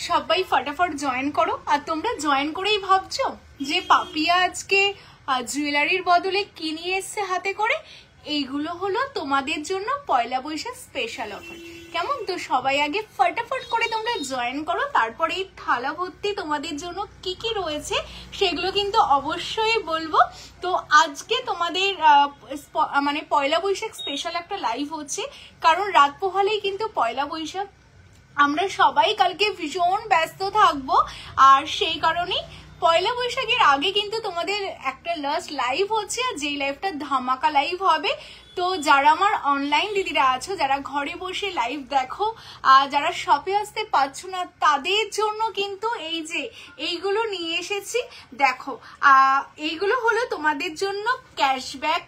সবাই ফটাফট জয়েন করো। আর তোমরা জয়েন করেই ভাবছো যে পাপিয়া আজকে জুয়েলারির বদলে কি নিয়ে এসছে হাতে করে। এইগুলো হলো তোমাদের জন্য পয়লা বৈশাখ স্পেশাল অফার। কেমন? তো সবাই আগে ফটাফট করে তোমরা জয়েন করো, তারপরে এই থালা ভর্তি তোমাদের জন্য কি কি রয়েছে সেগুলো কিন্তু অবশ্যই বলবো। তো আজকে তোমাদের মানে পয়লা বৈশাখ স্পেশাল একটা লাইভ হচ্ছে, কারণ রাত পোহালেই কিন্তু পয়লা বৈশাখ। আমরা সবাই কালকে ভীষণ ব্যস্ত থাকবো, আর সেই কারণেই পয়লা বৈশাখের আগে কিন্তু তোমাদের একটা লাস্ট লাইভ হচ্ছে, আর যেই লাইভটা ধামাকা লাইভ হবে। তো যারা আমার অনলাইন দিদিরা আছো, যারা ঘরে বসে লাইভ দেখো, যারা শপে আসতে পারছো না, তাদের জন্য কিন্তু এই যে এইগুলো নিয়ে এসেছি। দেখো, এইগুলো হলো তোমাদের জন্য ক্যাশব্যাক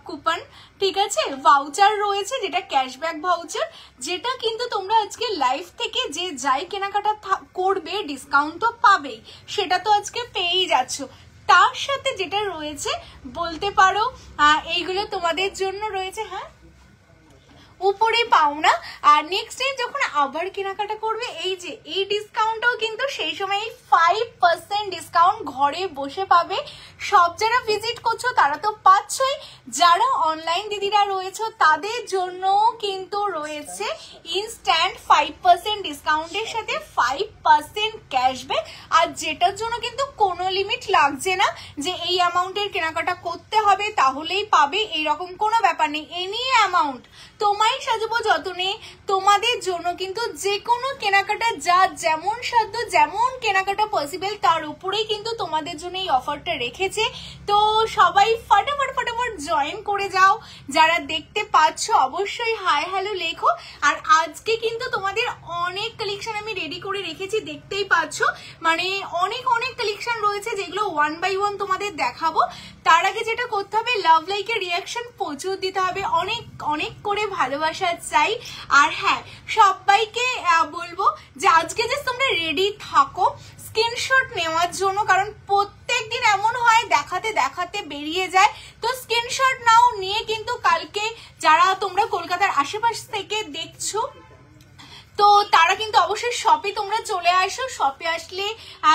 কুপন, ঠিক আছে? ভাউচার রয়েছে, যেটা ক্যাশব্যাক ভাউচার, যেটা কিন্তু তোমরা আজকে লাইভ থেকে যে যাই কেনাকাটা করবে ডিসকাউন্ট তো পাবেই, সেটা তো আজকে পেয়েই যাচ্ছ। তার সাথে যেটা রয়েছে বলতে পারো এইগুলো তোমাদের জন্য রয়েছে, হ্যাঁ উপরে পাও না। আর নেক্সট টাইম যখন আবার কেনাকাটা করবে, এই যে এই ডিসকাউন্টটাও কিন্তু সেই সময় 5% ডিসকাউন্ট ঘরে বসে পাবে। সব যারা ভিজিট করছো তারা তো পাচ্ছই, যারা অনলাইন দিদিরা রয়েছে তাদের জন্য কিন্তু রয়েছে ইনস্ট্যান্ট 5% ডিসকাউন্টের সাথে 5% ক্যাশব্যাক, আর যেটার জন্য কিন্তু কোনো লিমিট লাগছে না যে এই অ্যামাউন্টের কেনাকাটা করতে হবে তাহলেই পাবে, এইরকম কোনো ব্যাপার নেই। এনি অ্যামাউন্ট তোমায় সাজাবো যতনে, তোমাদের জন্য কিন্তু যে কোনো কেনাকাটা যা যেমন সাধ্য, যেমন কেনাকাটা পসিবল, তার উপরেই কিন্তু তোমাদের জন্য এই অফারটা রেখেছে। তো সবাই ফটাফট জয়েন করে যাও। যারা দেখতে পাচ্ছ অবশ্যই হাই হ্যালো লেখো। আর আজকে কিন্তু তোমাদের অনেক কালেকশন আমি রেডি করে রেখেছি, দেখতেই পাচ্ছ, মানে অনেক কালেকশন রয়েছে যেগুলো 1 by 1 তোমাদের দেখাবো। তার আগে যেটা করতে হবে, লাভ লাইকের রিয়াকশন প্রচুর দিতে হবে, অনেক করে ভালোবাসা চাই। আর হ্যাঁ, সবাইকে বলবো যে আজকে যে তোমরা রেডি থাকো স্ক্রিনশট নেওয়ার জন্য, কারণ প্রত্যেক দিন এমন হয় দেখাতে বেরিয়ে যায়। তো স্ক্রিনশট নাও, নিয়ে কিন্তু কালকে যারা তোমরা কলকাতার আশেপাশ থেকে দেখছো তো তারা কিন্তু অবশ্যই শপে তোমরা চলে আসো। শপে আসলে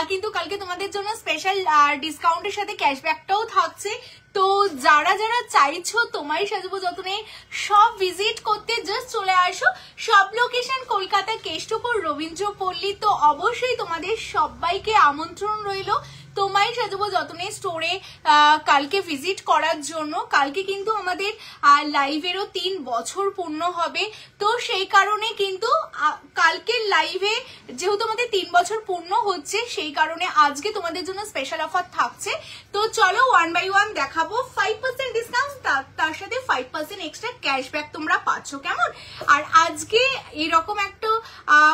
কিন্তু কালকে তোমাদের জন্য স্পেশাল ডিসকাউন্টের সাথে ক্যাশব্যাকটাও থাকছে। তো যারা চাইছো তোমায় সাজাবো যতনে সব ভিজিট করতে, জাস্ট চলে আসো। সব লোকেশন কলকাতা, কেষ্টপুর, রবীন্দ্রপল্লী। তো অবশ্যই তোমাদের সবাইকে আমন্ত্রণ রইল তোমায় সাজাবো যতনে স্টোরে কালকে ভিজিট করার জন্য। কালকে কিন্তু আমাদের লাইভেরও 3 বছর পূর্ণ হবে। তো সেই কারণে কিন্তু কালকের লাইভে যেহেতু আমাদের 3 বছর পূর্ণ হচ্ছে, সেই কারণে আজকে তোমাদের জন্য স্পেশাল অফার থাকছে। তো চলো 1 by 1 দেখাবো। 5% ডিসকাউন্ট, তার সাথে 5% এক্সট্রা ক্যাশব্যাক তোমরা পাচ্ছ, কেমন? আর আজকে এরকম একটা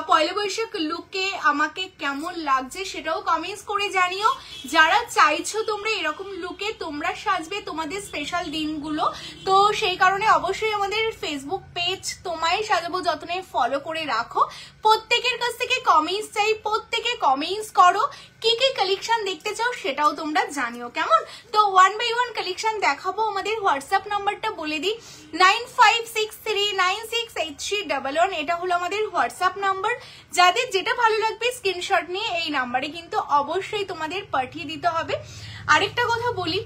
পয়লা বৈশাখ লুকে আমাকে কেমন লাগছে সেটাও কমেন্টস করে জানিও। যারা চাইছো তোমরা এরকম লুকে তোমরা সাজবে তোমাদের স্পেশাল দিনগুলো, তো সেই কারণে অবশ্যই আমাদের ফেসবুক পেজ তোমায় সাজাবো যতনে ফলো করে রাখো। প্রত্যেকের কাছ থেকে কমেন্টস চাই, প্রত্যেকে কমেন্টস করো, কি কি কালেকশন দেখতে চাও সেটাও তোমরা জানিও, কেমন? তো 1 by 1 কালেকশন দেখাবো। আমাদের হোয়াটসঅ্যাপ নাম্বারটা বলে দিই, 9563968311। এটা হলো আমাদের হোয়াটসঅ্যাপ নাম্বার। যাদের যেটা ভালো লাগবে স্ক্রিনশট নিয়ে এই নাম্বারে কিন্তু অবশ্যই তোমাদের পাঠিয়ে দিতে হবে। আরেকটা কথা বলি,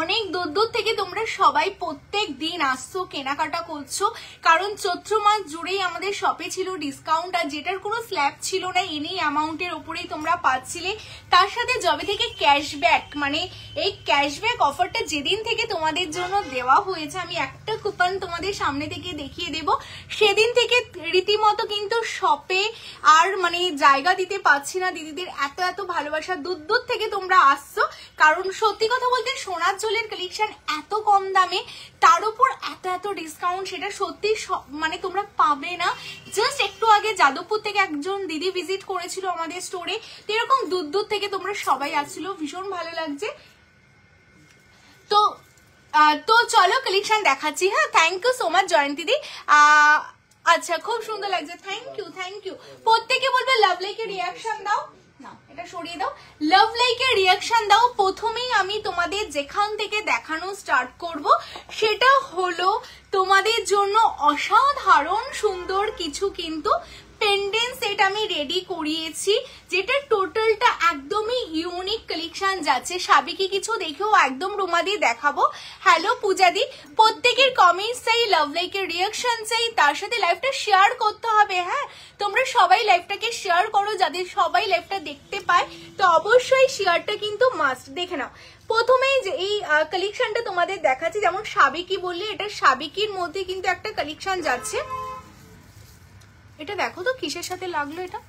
অনেক দূর থেকে তোমরা সবাই প্রত্যেক দিন আসছো, কেনাকাটা করছো, কারণ চৈত্র মাস জুড়েই আমাদের শপে ছিল ডিসকাউন্ট, আর যেটার কোনো স্ল্যাব ছিল না, এনি অ্যামাউন্টের ওপরেই তোমরা পাচ্ছিলে। তার সাথে যবে থেকে ক্যাশব্যাক, মানে এই ক্যাশব্যাক অফারটা যেদিন থেকে তোমাদের জন্য দেওয়া হয়েছে, আমি একটা কুপন তোমাদের সামনে থেকে দেখিয়ে দেব, সেদিন থেকে রীতিমতো কিন্তু শপে আর মানে জায়গা দিতে পারছি না। দিদিদের এত ভালোবাসা, দূর থেকে তোমরা আসছো, কারণ সত্যি কথা বলতে সোনার জলের কালেকশন এত কম দামে, তার উপর এত ডিসকাউন্ট, সেটা সত্যি মানে তোমরা পাবে না। জাস্ট একটু আগে যাদবপুর থেকে একজন দিদি ভিজিট করেছিল আমাদের স্টোরে, তো এরকম দূর থেকে তোমরা সবাই আসছিল, ভীষণ ভালো লাগছে। তো চলো কালেকশন দেখাচ্ছি। হ্যাঁ, থ্যাংক ইউ সো মাচ জয়ন্তী দি। আচ্ছা, খুব সুন্দর লাগছে, থ্যাংক ইউ। প্রত্যেকে বলবে লাভ লাইকের রিয়াকশন দাও, না এটা সরিয়ে দাও, লাভ লাইকের রিয়াকশন দাও। প্রথমেই আমি তোমাদের যেখান থেকে দেখানো স্টার্ট করব সেটা হলো তোমাদের জন্য অসাধারণ সুন্দর কিছু কিন্তু পেন্ডেন্ট সেট আমি রেডি করিয়েছি, যেটা টোটালটা একদমই ইউনিক কালেকশন যাচ্ছে। সাবিকি কিছু দেখেও একদম রুমা দিয়ে দেখাবো। হ্যালো পূজাদি, প্রত্যেকের কমেন্টস চাই, লাভ লাইকের রিয়াকশন চাই, তার সাথে লাইভটা শেয়ার করতে হবে। হ্যাঁ, তোমরা সবাই লাইভটাকে শেয়ার করো, যাদের সবাই লাইভটা দেখতে পায়। তো অবশ্যই শেয়ারটা কিন্তু মাস্ট। দেখে নাও, প্রথমেই যে এই কালেকশনটা তোমাদের দেখাচ্ছি, যেমন সাবিকি বললে এটা সাবিকির মধ্যে কিন্তু একটা কালেকশন যাচ্ছে। এটা দেখো তো কিসের সাথে লাগলো এটা।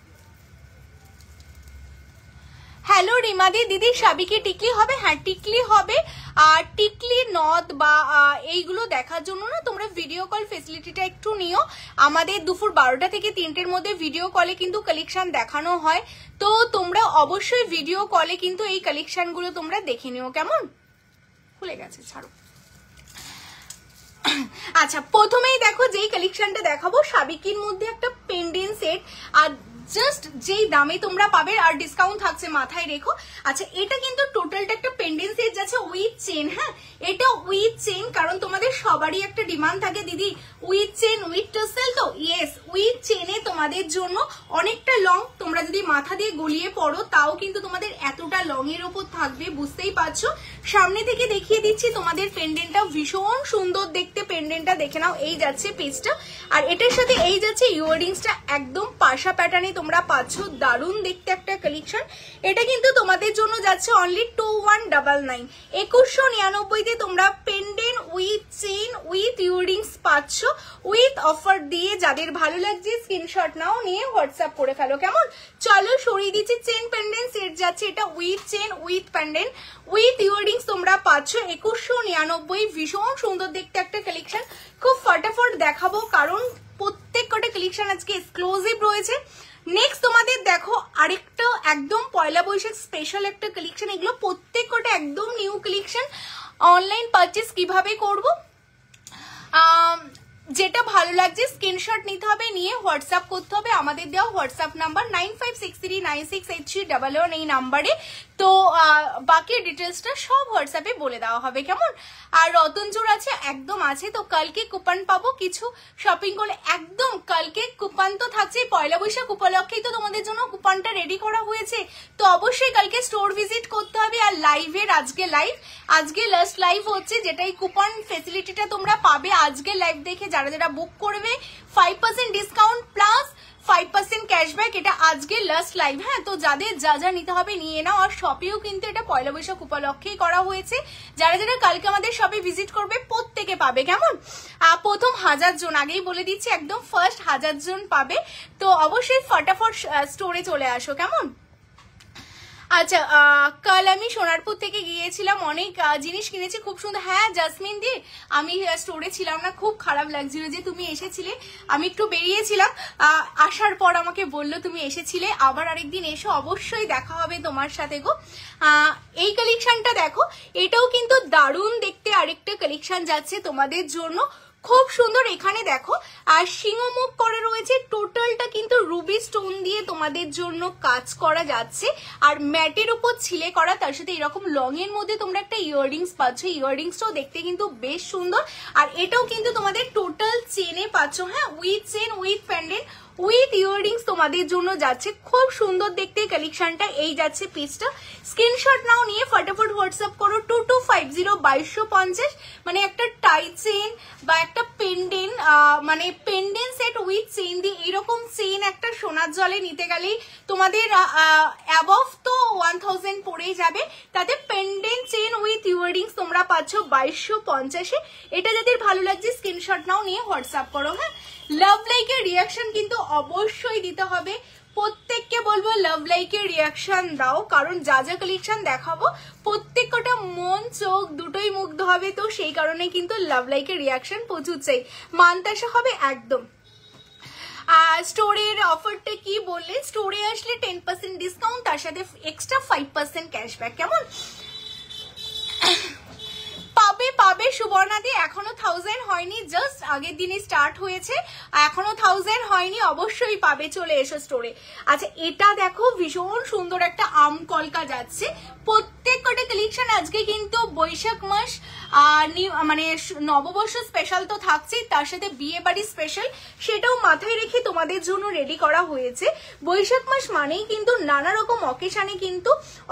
হ্যালো রিমাদি দিদি, সাবিকি টিকলি হবে? হ্যাঁ টিকলি হবে। আর টিকলি নদ বা এইগুলো দেখার জন্য না তোমরা ভিডিও কল ফেসিলিটিটা একটু নিও। আমাদের দুপুর 12টা থেকে 3টের মধ্যে ভিডিও কলে কিন্তু কালেকশন দেখানো হয়, তো তোমরা অবশ্যই ভিডিও কলে কিন্তু এই কালেকশনগুলো তোমরা দেখে নিও। কেমন? খুলে গেছে, ছাড়ো। আচ্ছা, প্রথমেই দেখো যেই কালেকশনটা দেখাবো, সাবিকির মধ্যে একটা পেন্ডেন্ট সেট, আর জাস্ট যেই দামে তোমরা পাবে, আর ডিসকাউন্ট থাকছে মাথায় রেখো। আচ্ছা, এটা কিন্তু টোটালটা একটা পেন্ডেন্ট সেট যাচ্ছে উইথ চেন। হ্যাঁ, এটা উইথ চেন, কারণ তোমাদের সবারই একটা ডিমান্ড থাকে দিদি উইথ চেন উইথ টাসেল। তো ইয়েস, উইথ চেনে তোমাদের জন্য অনেকটা লং, তোমরা যদি মাথা দিয়ে গলিয়ে পড়ো তাও কিন্তু তোমাদের এতটা লং এর ওপর থাকবে, বুঝতেই পারছো। সামনে থেকে দেখিয়ে দিচ্ছি তোমাদের পেন্ডেন্টটা, ভীষণ সুন্দর দেখতে পেন্ডেন্টটা, দেখে নাও। এই যাচ্ছে পিসটা, আর এটার সাথে এই যাচ্ছে ইয়াররিংসটা, একদম পাশা প্যাটার্নে তোমরা পাচ্ছ, দারুণ দেখতে একটা কালেকশন। এটা কিন্তু তোমাদের জন্য যাচ্ছে অনলি 2199, 2199 তোমরা pendant with chain with earrings পাচ্ছ, উইথ অফার দিয়ে। যাদের ভালো লাগছে স্ক্রিনশট নাও, নিয়ে হোয়াটসঅ্যাপ করে ফেলো। কেমন? চলো সরিয়ে দিচ্ছি। চেন পেন্ডেন্ট সেট যাচ্ছে, এটা with chain with pendant with earrings তোমরা পাচ্ছ 2199। ভীষণ সুন্দর দেখতে একটা কালেকশন, খুব ফটাফট দেখাবো কারণ প্রত্যেক কটা কালেকশন আজকে এক্সক্লুসিভ রয়েছে। নেক্সট তোমাদের দেখো আরেকটা একদম পয়লা বৈশাখ স্পেশাল একটা কালেকশন। এগুলো প্রত্যেক কটা একদম নিউ কালেকশন। অনলাইন পারচেস কিভাবে করব, যেটা ভালো লাগছে স্ক্রিনশট নিতে হবে, নিয়ে হোয়াটসঅ্যাপ করতে হবে। আমাদের দেওয়া হোয়াটসঅ্যাপ নাম্বার 9563968311 এই নাম্বারে। তো বাকি ডিটেলসটা সব হোয়াটসঅ্যাপে বলে দেওয়া হবে। কেমন? আর রতনজোর আছে, একদম আছে। তো কালকে কুপন পাবো কিছু শপিং করলে, একদম কালকে কুপন তো থাকছে। পয়লা বৈশাখ উপলক্ষেই তো তোমাদের জন্য কুপনটা রেডি করা হয়েছে, তো অবশ্যই কালকে স্টোর ভিজিট করতে হবে। আর লাইভের আজকে লাস্ট লাইভ হচ্ছে, যেটাই কুপন ফেসিলিটিটা তোমরা পাবে আজকে লাইভ দেখে। যারা যারা বুক করবে 5% ডিসকাউন্ট প্লাস 5% ক্যাশব্যাক, এটা আজকে লাস্ট লাইভ। হ্যাঁ, তো যাদের যা যা নিতে হবে নিয়ে নাও। আর শপেও কিন্তু এটা পয়লা বৈশাখ উপলক্ষেই করা হয়েছে। যারা যারা কালকে আমাদের শপে ভিজিট করবে প্রত্যেকে পাবে। কেমন? প্রথম 1000 জন, আগেই বলে দিচ্ছি, একদম ফার্স্ট 1000 জন পাবে। তো অবশ্যই ফটাফট স্টোরে চলে আসো। কেমন? আচ্ছা, কাল আমি সোনারপুর থেকে গিয়েছিলাম, অনেক জিনিস কিনেছি, খুব সুন্দর। হ্যাঁ জাসমিন দি, আমি স্টোরে ছিলাম না, খুব খারাপ লাগছিল যে তুমি এসেছিলে। আমি একটু বেরিয়েছিলাম, আসার পর আমাকে বললো তুমি এসেছিলে, আবার আরেকদিন এসো, অবশ্যই দেখা হবে তোমার সাথে গো। এই কালেকশনটা দেখো, এটাও কিন্তু দারুণ দেখতে আরেকটা কালেকশন যাচ্ছে তোমাদের জন্য, খুব সুন্দর। এখানে দেখো আর সিংহমুখ করে রয়েছে, টোটালটা কিন্তু রুবি স্টোন দিয়ে তোমাদের জন্য কাজ করা যাচ্ছে, আর ম্যাটের উপর ছিলে করা, তার সাথে এরকম লং এর মধ্যে তোমরা একটা ইয়াররিংস পাচ্ছ। ইয়াররিংসটাও দেখতে কিন্তু বেশ সুন্দর, আর এটাও কিন্তু তোমাদের টোটাল চেনে পাচ্ছ। হ্যাঁ, with chain with pendant with earrings তোমাদের জন্য যাচ্ছে, খুব সুন্দর দেখতে কালেকশনটা। এই যাচ্ছে পিসটা, স্ক্রিনশট নাও, নিয়ে ফটাফট হোয়াটসঅ্যাপ করো 2250 মানে একটা টাই চেন বা একটা পেন্ডেন্ট, মানে পেন্ডেন্ট সেট উইথ চেন দিয়ে এরকম চেন একটা সোনার জলে নিতে গেলেই তোমাদের অ্যাবভ তো 1000 পড়ে যাবে, তাতে পেন্ডেন্ট চেন উইথ ইয়াররিংস তোমরা পাচ্ছ 2250। এটা যাদের ভালো লাগছে স্ক্রিনশট নাও, নিয়ে হোয়াটসঅ্যাপ করো। হ্যাঁ, লাভ লাইকের রিয়াকশন কিন্তু অবশ্যই দিতে হবে। প্রত্যেককে বলবো লাভ লাইকের রিয়াকশন দাও, কারণ যা যা কালেকশন দেখাবো প্রত্যেক কটা মন চোখ দুটোই মুগ্ধ হবে, তো সেই কারণে কিন্তু লাভ লাইকের রিয়াকশন প্রচুর চাই, মানতে আসা হবে একদম। স্টোরের অফারটা কি বললে, স্টোরে আসলে 10% ডিসকাউন্ট, তার সাথে এক্সট্রা 5% ক্যাশব্যাক। কেমন? পাবে সুবর্ণাদি, এখনো 1000 হয়নি, জাস্ট আগের দিনে স্টার্ট হয়েছে, এখনো 1000 হয়নি, অবশ্যই পাবে, চলে এসো স্টোরে। আচ্ছা, এটা দেখো ভীষণ সুন্দর একটা আম কলকা যাচ্ছে, প্রত্যেক কটা কালেকশন আজকে কিন্তু বৈশাখ মাস মানে নববর্ষ স্পেশাল তো থাকছেই, তার সাথে বিয়ে বাড়ি স্পেশাল সেটাও মাথায় রেখে তোমাদের জন্য রেডি করা হয়েছে। বৈশাখ মাস মানেই কিন্তু নানা রকম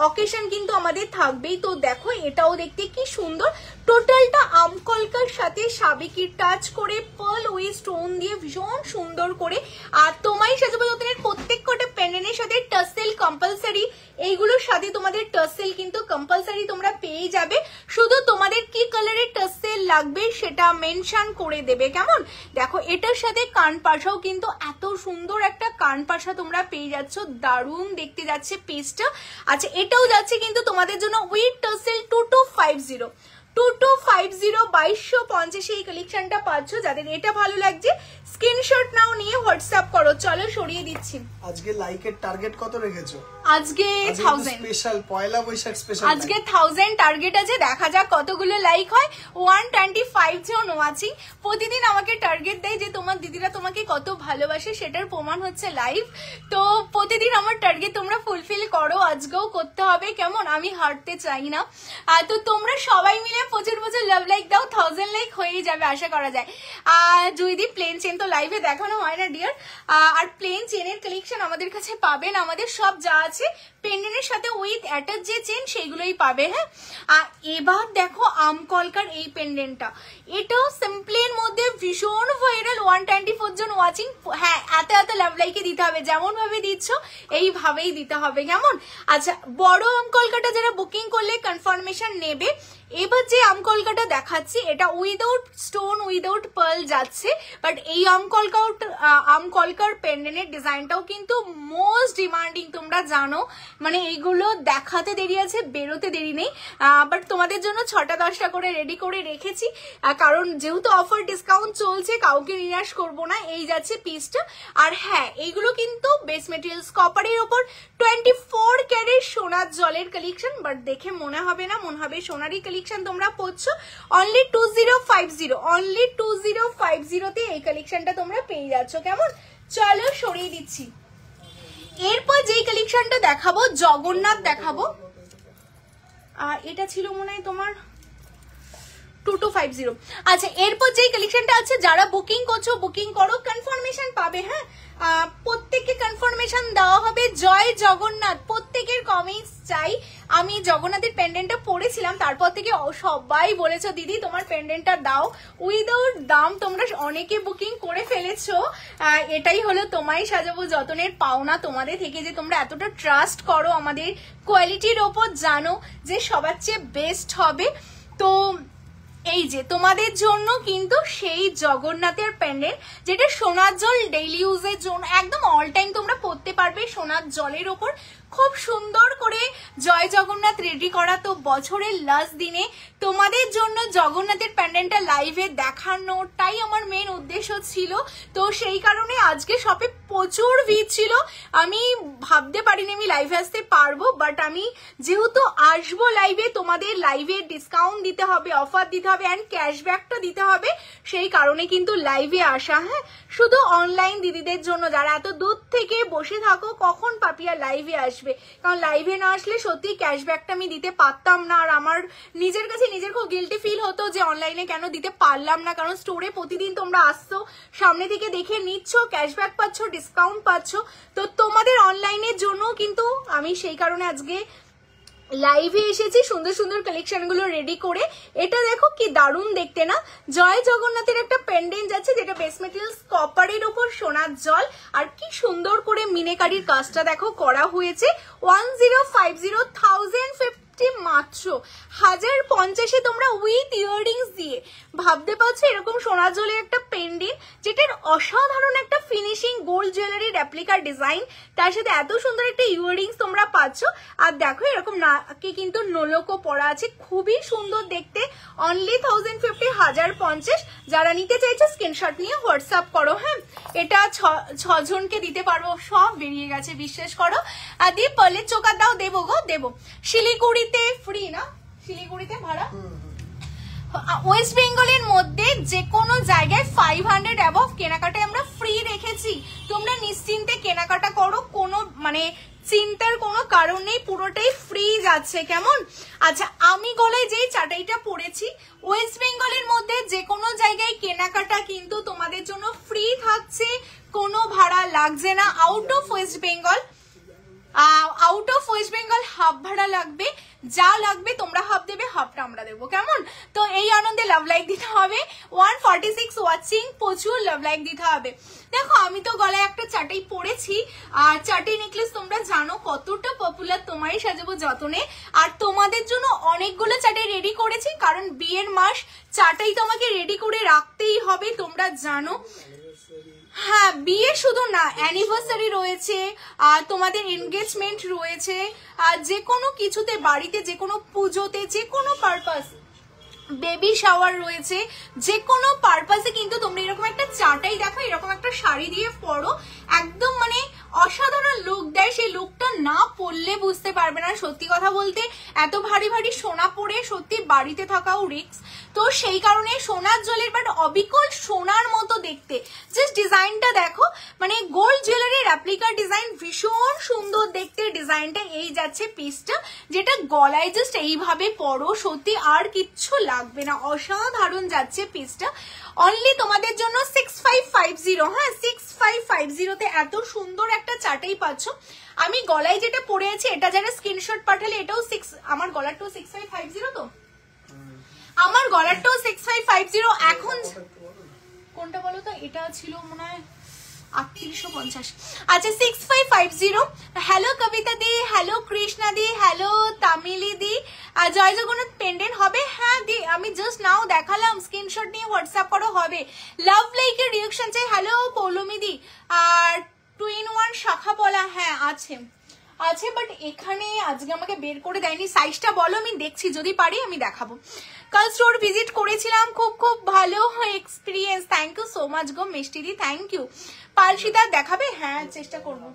অকেশন কিন্তু আমাদের থাকবেই। তো দেখো এটাও দেখতে কি সুন্দর, টোটালটা আমকলকার সাথে সাবেকির টাচ করে পার্ল উইথ স্টোন দিয়ে ভীষণ সুন্দর করে। আর তোমায় সাজাবো যতনের প্রত্যেক কটা পেন্ডেন্টের সাথে টাসেল কম্পালসারি, এইগুলোর সাথে তোমাদের টাসেল কিন্তু কম্পালসারি তোমরা পেয়ে যাবে। শুধু তোমাদের কি কালারের টাসেল লাগবে সেটা মেনশন করে দেবে, কেমন? দেখো এটার সাথে কান পাশাও কিন্তু এত সুন্দর একটা কান পাশা তোমরা পেয়ে যাচ্ছ, দারুণ দেখতে যাচ্ছে পিসটা। আচ্ছা এটাও যাচ্ছে কিন্তু তোমাদের জন্য উইথ টাসেল 2250 2250 এই কালেকশনটা পাচ্ছ। যাদের এটা ভালো লাগছে স্ক্রিনশট নাও, নিয়ে হোয়াটসঅ্যাপ করো। চলো সরিয়ে দিচ্ছি। আজকে লাইকের টার্গেট কত রেখেছো? আজকে 1000 স্পেশাল পয়লা বৈশাখ স্পেশাল আজকে 1000 টার্গেট আছে, দেখা যাক কতগুলো লাইক হয়। 125 জন ওয়াচিং। প্রতিদিন আমাকে টার্গেট দেয় যে তোমার দিদিরা তোমাকে কত ভালোবাসে, সেটার প্রমাণ হচ্ছে লাইভ। তো প্রতিদিন আমার টার্গেট তোমরা ফুলফিল করো, আজকেও করতে হবে, কেমন? আমি হারতে চাই না। তো তোমরা সবাই মিলে প্রচুর লাভ লাইক দাও, 1000 লাইক হয়ে যাবে আশা করা যায়। যদি প্লেন চেন তো লাইভে দেখানো হয় না ডিয়ার, আর প্লেন চেনের কালেকশন আমাদের কাছে পাবেন। আমাদের সব যা আছে পেন্ডেন্টের সাথে উইথ অ্যাটাচ যে চেন সেগুলোই পাবে। হ্যাঁ, এবার দেখো আমকলকার এই পেন্ডেন্টটা, এটাও সিম্পলের মধ্যে ভীষণ ভাইরাল। 124 জন ওয়াচিং। হ্যাঁ, এত লাভ লাইকে দিতে হবে, যেমন ভাবে দিচ্ছ এইভাবেই দিতে হবে, কেমন? আচ্ছা বড় আমকলকাটা যারা বুকিং করলে কনফার্মেশন নেবে। এবার যে আমকলকাটা দেখাচ্ছি এটা উইদাউট স্টোন উইদাউট পার্ল যাচ্ছে, বাট এই আমকলকার পেন্ডেন্টের ডিজাইনটাও কিন্তু মোস্ট ডিমান্ডিং, তোমরা জানো। মানে এইগুলো দেখাতে দেরি আছে, বেরোতে দেরি নেই, বাট তোমাদের জন্য 6টা-10টা করে রেডি করে রেখেছি, কারণ যেহেতু অফার ডিসকাউন্ট চলছে কাউকে নিরাশ করবো না। এই যাচ্ছে পিসটা। আর হ্যাঁ, এইগুলো কিন্তু বেস মেটেরিয়ালস কপারের ওপর 24 ক্যারেট সোনার জলের কালেকশন, বাট দেখে মনে হবে না, মনে হবে সোনারই কালেকশন তোমরা পড়ছো। অনলি 2050 এই কালেকশনটা তোমরা পেয়ে যাচ্ছ, কেমন? চলো সরিয়ে দিচ্ছি। এরপর যেই কালেকশনটা দেখাবো জগন্নাথ দেখাবো। এটা ছিল মনে হয় তোমার 2250। আচ্ছা এরপর যেই কালেকশনটা আছে যারা বুকিং করছো বুকিং করো, কনফার্মেশন পাবে। হ্যাঁ, প্রত্যেককে কনফার্মেশন দেওয়া হবে। জয় জগন্নাথ, প্রত্যেকের কমেন্টস চাই। আমি জগন্নাথের পেন্ডেন্টটা পরেছিলাম, তারপর থেকে সবাই বলেছো দিদি তোমার পেন্ডেন্টটা দাও। উইদাউট দাম তোমরা অনেকে বুকিং করে ফেলেছো। এটাই হলো তোমায় সাজাবো যতনের পাওনা তোমাদের থেকে, যে তোমরা এতটা ট্রাস্ট করো আমাদের কোয়ালিটির ওপর, জানো যে সবার চেয়ে বেস্ট হবে। তো এই যে তোমাদের জন্য কিন্তু সেই জগন্নাথের পেন্ডেন্ট, যেটা সোনার জল ডেইলি ইউজের জন্য একদম অল টাইম তোমরা পরতে পারবে। সোনার জলের ওপর খুব সুন্দর করে জয় জগন্নাথ রেডি করা। তো বছরের লাস্ট দিনে তোমাদের জন্য জগন্নাথের প্যান্ডেন্টটা লাইভে দেখানোটাই আমার মেন উদ্দেশ্য ছিল। তো সেই কারণে আজকে শপে প্রচুর ভিড় ছিল। আমি ভাবতে পারিনি আমি লাইভে আসতে পারবো, বাট আমি যেহেতু আসবো লাইভে, তোমাদের লাইভে ডিসকাউন্ট দিতে হবে, অফার দিতে হবে, অ্যান্ড ক্যাশব্যাকটা দিতে হবে, সেই কারণে কিন্তু লাইভে আসা। হ্যাঁ, শুধু অনলাইন দিদিদের জন্য যারা এত দূর থেকে বসে থাকো কখন পাপিয়া লাইভে আসবে, কারণ লাইভে না আসলে সত্যি ক্যাশব্যাকটা আমি দিতে পারতাম না। আর আমার নিজের কাছে নিজের খুব গিল্টি ফিল হতো যে অনলাইনে কেন দিতে পারলাম না, কারণ স্টোরে প্রতিদিন তোমরা আসছো, সামনে থেকে দেখে নিচ্ছ, ক্যাশব্যাক পাচ্ছ, ডিসকাউন্ট পাচ্ছ। তো তোমাদের অনলাইনের জন্য কিন্তু আমি সেই কারণে আজকে লাইভে এসেছি সুন্দর সুন্দর কালেকশন গুলো রেডি করে। এটা দেখো কি দারুণ দেখতে না, জয় জগন্নাথের একটা পেন্ডেন্ট যাচ্ছে, যেটা বেস মেটেরিয়ালস কপারের ওপর সোনার জল, আর কি সুন্দর করে মিনেকারির কাজটা দেখো করা হয়েছে। 1050 মাত্র 1050 তোমরা উইথ ইয়াররিংস দিয়ে, ভাবতে পারছো এরকম সোনার জলের একটা পেন্ডেন্ট যেটার অসাধারণ একটা ফিনিশিং, গোল্ড জুয়েলারি রেপ্লিকার ডিজাইন, তার সাথে এত সুন্দর একটা ইয়াররিংস তোমরা পাচ্ছ। আর দেখো এরকম নাকে কিন্তু নোলকও পরা আছে, খুবই সুন্দর দেখতে। অনলি 1050 1050। যারা নিতে চাইছো স্ক্রিনশট নিয়ে হোয়াটসঅ্যাপ করো। হ্যাঁ, এটা 6 জনকে দিতে পারবো, সব বেরিয়ে গেছে বিশ্বাস করো। আর দিয়ে পার্লের চোকার দাও, দেবো গো দেবো। শিলিগুড়িতে ফ্রি না, শিলিগুড়িতে ভাড়া। ওয়েস্ট বেঙ্গলের মধ্যে যে কোনো জায়গায় 500 অ্যাবভ কেনাকাটায় আমরা ফ্রি রেখেছি। তোমরা নিশ্চিন্তে কেনাকাটা করো, কোনো মানে চিন্তার কোনো কারণ নেই, পুরোটাই ফ্রি যাচ্ছে। কেমন? আচ্ছা আমি গলায় যেই চাটাইটা পরেছি ওয়েস্ট বেঙ্গলের মধ্যে যে কোনো জায়গায় কেনাকাটা কিন্তু তোমাদের জন্য ফ্রি থাকছে, কোনো ভাড়া লাগছে না। Out of West Bengal half ভাড়া লাগবে, যা লাগবে তোমরা হাফ দেবে, হাফটা আমরা দেবো। কেমন? তো এই আনন্দে লাভ লাইক দিতে হবে। 146 ওয়াচিং, প্রচুর লাভ লাইক দিতে হবে। দেখো আমি তো গলায় একটা চাটাই পরেছি, আর চাটাই নেকলেস তোমরা জানো কতটা পপুলার, তোমারই সাজাবো যতনে। আর তোমাদের জন্য অনেকগুলো চাটাই রেডি করেছি, কারণ বিয়ের মাস, চাটাই তোমাকে রেডি করে রাখতেই হবে, তোমরা জানো। হ্যাঁ, বিয়ে শুধু না, অ্যানিভার্সারি রয়েছে, আর তোমাদের এনগেজমেন্ট রয়েছে, আর যে কোনো কিছুতে, বাড়িতে যে কোনো পুজোতে, যে কোনো পারপাস, বেবি শাওয়ার রয়েছে, যে কোনো পারপাসে কিন্তু তোমরা এরকম একটা চাটাই দেখো, এরকম একটা শাড়ি দিয়ে পরো, একদম মানে অসাধারণ লুক দেয়। সেই লুকটা না পরলে বুঝতে পারবে না। সত্যি কথা বলতে এত ভারী ভারী সোনা পরে সত্যি বাড়িতে থাকাও রিস্ক, তো সেই কারণে সোনার জলের বাট অবিকল সোনার মতো দেখতে। জাস্ট ডিজাইনটা দেখো, মানে গোল্ড জুয়েলারি রেপ্লিকা ডিজাইন, ভীষণ সুন্দর দেখতে ডিজাইনটা। এই যাচ্ছে পিসটা, যেটা গলায় জাস্ট এইভাবে পরো, সত্যি আর কিচ্ছু লাগবে না, অসাধারণ যাচ্ছে পিসটা। অনলি তোমাদের জন্য 6550, হ্যাঁ 6550 তে এত সুন্দর একটা চাটাই পাচ্ছ। আমি গলায় যেটা পরে আছি, এটা যারা স্ক্রিনশট পাঠালে, এটাও আমার গলারটাও 6550, তো আমার গলারটাও 6550। এখন কোনটা বলো তো, এটা ছিল মনে হয় 3850। আচ্ছা 6550। হ্যালো কবিতা দি, হ্যালো কৃষ্ণা দি, হ্যালো তামিলি দি। জয় জগন্নাথ পেন্ডেন্ট হবে? হ্যাঁ দি, আমি জাস্ট নাও দেখালাম, স্ক্রিনশট নিয়ে হোয়াটসঅ্যাপ করো, হবে। লাভ লাইকের রিঅ্যাকশন চাই। হ্যালো পৌলমি দি। আর 2-in-1 শাখা বলা, হ্যাঁ আছে আছে, বাট এখানে আজকে আমাকে বের করে দেয়নি। সাইজটা বলো, আমি দেখছি, যদি পারি আমি দেখাবো। কাল স্টোর ভিজিট করেছিলাম, খুব খুব ভালো experience. Thank you so much গো মিষ্টি দি, থ্যাংক ইউ। পালসিতা দেখাবে? হ্যাঁ চেষ্টা করবো।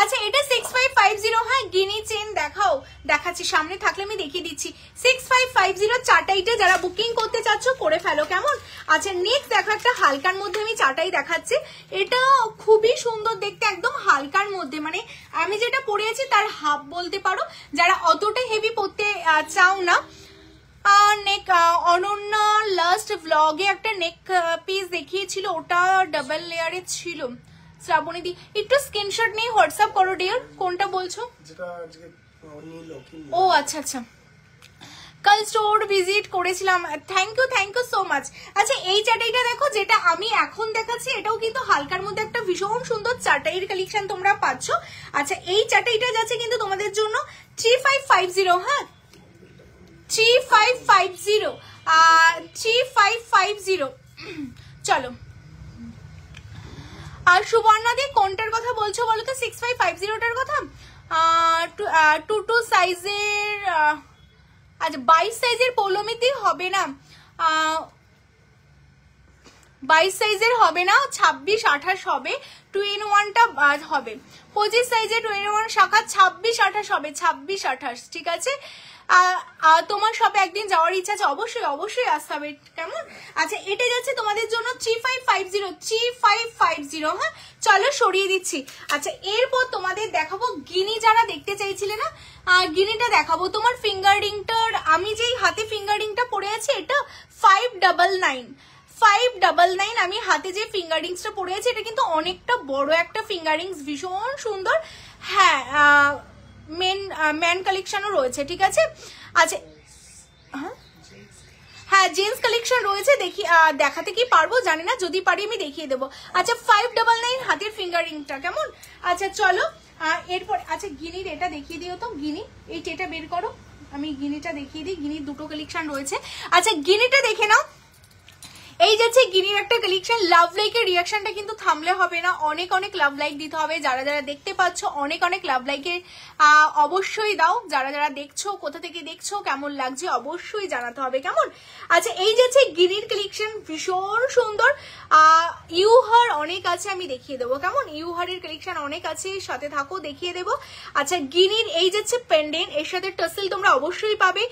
আচ্ছা এটা 6550, হ্যাঁ গিনি চেন দেখাও, দেখাচ্ছি, সামনে থাকলে আমি দেখিয়ে দিচ্ছি। 6550 চাটাইটা যারা বুকিং করতে চাচ্ছ করে ফেলো। কেমন? আচ্ছা নেক্সট দেখো, একটা হালকার মধ্যে আমি চাটাই দেখাচ্ছি, এটা খুবই সুন্দর দেখতে, একদম হালকার মধ্যে, মানে আমি যেটা পরে আছি তার হাফ বলতে পারো, যারা অতটা হেভি পরতে চাও না। নেক অনন্যা লাস্ট ব্লগে একটা নেক পিস দেখিয়েছিল, ওটা ডাবল লেয়ারের ছিল। শ্রাবণী দি একটু স্ক্রিনশট নিয়ে হোয়াটসঅ্যাপ করো ডিয়ার, কোনটা বলছো? ও আচ্ছা আচ্ছা, কাল স্টোর ভিজিট করেছিলাম, থ্যাংক ইউ সো মাচ। আচ্ছা এই চাটাইটা দেখো, যেটা আমি এখন দেখাচ্ছি, এটাও কিন্তু হালকার মধ্যে একটা ভীষণ সুন্দর চাটাইয়ের কালেকশন তোমরা পাচ্ছ। আচ্ছা এই চাটাইটা যাচ্ছে কিন্তু তোমাদের জন্য 3550, হ্যাঁ 3550, 3550। চলো, আর সুবর্ণা দি কোনটার কথা বলছো বলো তো? 6550টার কথা? 22 সাইজের, আচ্ছা 22 সাইজের পৌলমিতে হবে না, 22 সাইজের হবে না, 26-28 হবে, 2-in-1টা হবে। 25 সাইজের 2-in-1 শাখা 26-28 হবে, 26-28, ঠিক আছে। তোমার শপে একদিন যাওয়ার ইচ্ছা আছে, অবশ্যই অবশ্যই আসতে হবে। কেমন? আচ্ছা এটা যাচ্ছে তোমাদের জন্য 3550, হ্যাঁ চলো সরিয়ে দিচ্ছি। আচ্ছা এরপর তোমাদের দেখাবো গিনি, যারা দেখতে চাইছিলে না, গিনিটা দেখাবো। তোমার ফিঙ্গার রিংটার, আমি যেই হাতে ফিঙ্গার রিংটা পরে আছি, এটা 599 আমি হাতে যে ফিঙ্গার রিংসটা পরে আছি, এটা কিন্তু অনেকটা বড় একটা ফিঙ্গার রিংস, ভীষণ সুন্দর। হ্যাঁ মেন কালেকশনও রয়েছে, ঠিক আছে। আচ্ছা হ্যাঁ জেন্টস কালেকশন রয়েছে, দেখি দেখাতে কি পারবো জানি না, যদি পারি আমি দেখিয়ে দেবো। আচ্ছা 599 হাতের ফিঙ্গার রিংটা। কেমন? আচ্ছা চলো এরপর, আচ্ছা গিনির এটা দেখিয়ে দিও তো, গিনি এই টেটা বের করো, আমি গিনিটা দেখিয়ে দিই। গিনির দুটো কালেকশন রয়েছে। আচ্ছা গিনিটা দেখে নাও, এই যাচ্ছে গিনির একটা কালেকশন। লাভ লাইকের রিয়াকশনটা কিন্তু থামলে হবে না, অনেক অনেক লাভ লাইক দিতে হবে। যারা যারা দেখতে পাচ্ছ অনেক অনেক লাভ লাইকের অবশ্যই দাও। যারা যারা দেখছো, কোথা থেকে দেখছো, কেমন লাগছে অবশ্যই জানাতে হবে। কেমন? আচ্ছা এই যাচ্ছে গিনির কালেকশন, ভীষণ সুন্দর। ইউহার অনেক আছে, আমি দেখিয়ে দেবো। কেমন? ইউহারের কালেকশন অনেক আছে, সাথে থাকো দেখিয়ে দেবো। আচ্ছা গিনির এই যাচ্ছে পেন্ডেন্ট, এর সাথে টাসেল তোমরা অবশ্যই পাবে।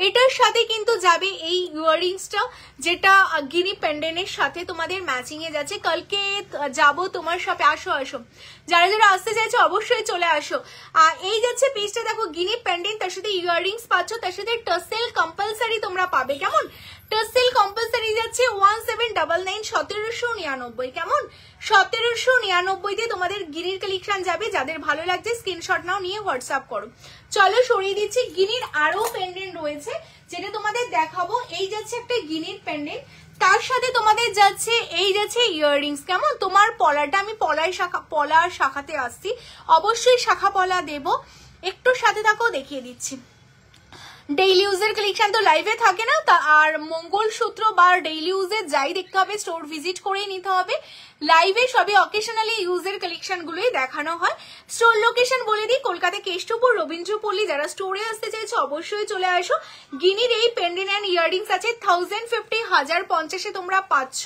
এটার সাথে কিন্তু যাবে এই ইয়াররিংসটা, যেটা গিনি পেন্ডেন্টের সাথে তোমাদের ম্যাচিং এ যাচ্ছে। কালকে যাব তোমার শপে, আসো আসো, যারা যারা আসতে চাইছো অবশ্যই চলে আসো। এই যাচ্ছে পিসটা দেখো, গিনি পেন্ডেন্ট, তার সাথে ইয়াররিংস পাচ্ছ, তার সাথে টাসেল কম্পালসারি তোমরা পাবে। কেমন টাসেল কম্পালসারি যাচ্ছে 1799, 1799। কেমন 1799 দিয়ে তোমাদের গিনির কালেকশন যাবে। যাদের ভালো লাগছে স্ক্রিনশট নাও, নিয়ে হোয়াটসঅ্যাপ করো। চলো সরিয়ে দিচ্ছি। গিনির আরো পেন্ডেন্ট রয়েছে যেটা তোমাদের দেখাবো। এই যাচ্ছে একটা গিনির পেন্ডেন্ট, তার সাথে তোমাদের যাচ্ছে এই যাচ্ছে ইয়াররিংস। কেমন তোমার পলাটা, আমি পলার শাখাতে আসছি, অবশ্যই শাখা পলা দেব, একটু সাথে থাকো, দেখিয়ে দিচ্ছি। ডেইলি ইউজের কালেকশন তো লাইভে থাকে না, আর মঙ্গলসূত্র বা ডেইলি ইউজের যাই দেখতে হবে স্টোর ভিজিট করেই নিতে হবে। লাইভে সবই অকেশনালি ইউজের কালেকশন গুলোই দেখানো হয়। স্টোর লোকেশন বলে দিই, কলকাতা কেষ্টপুর রবীন্দ্রপল্লী। যারা স্টোরে আসতে চাইছো অবশ্যই চলে আসো। গিনির এই পেন্ডেন্ট অ্যান্ড ইয়াররিংস আছে 1050, 1050 তোমরা পাচ্ছ।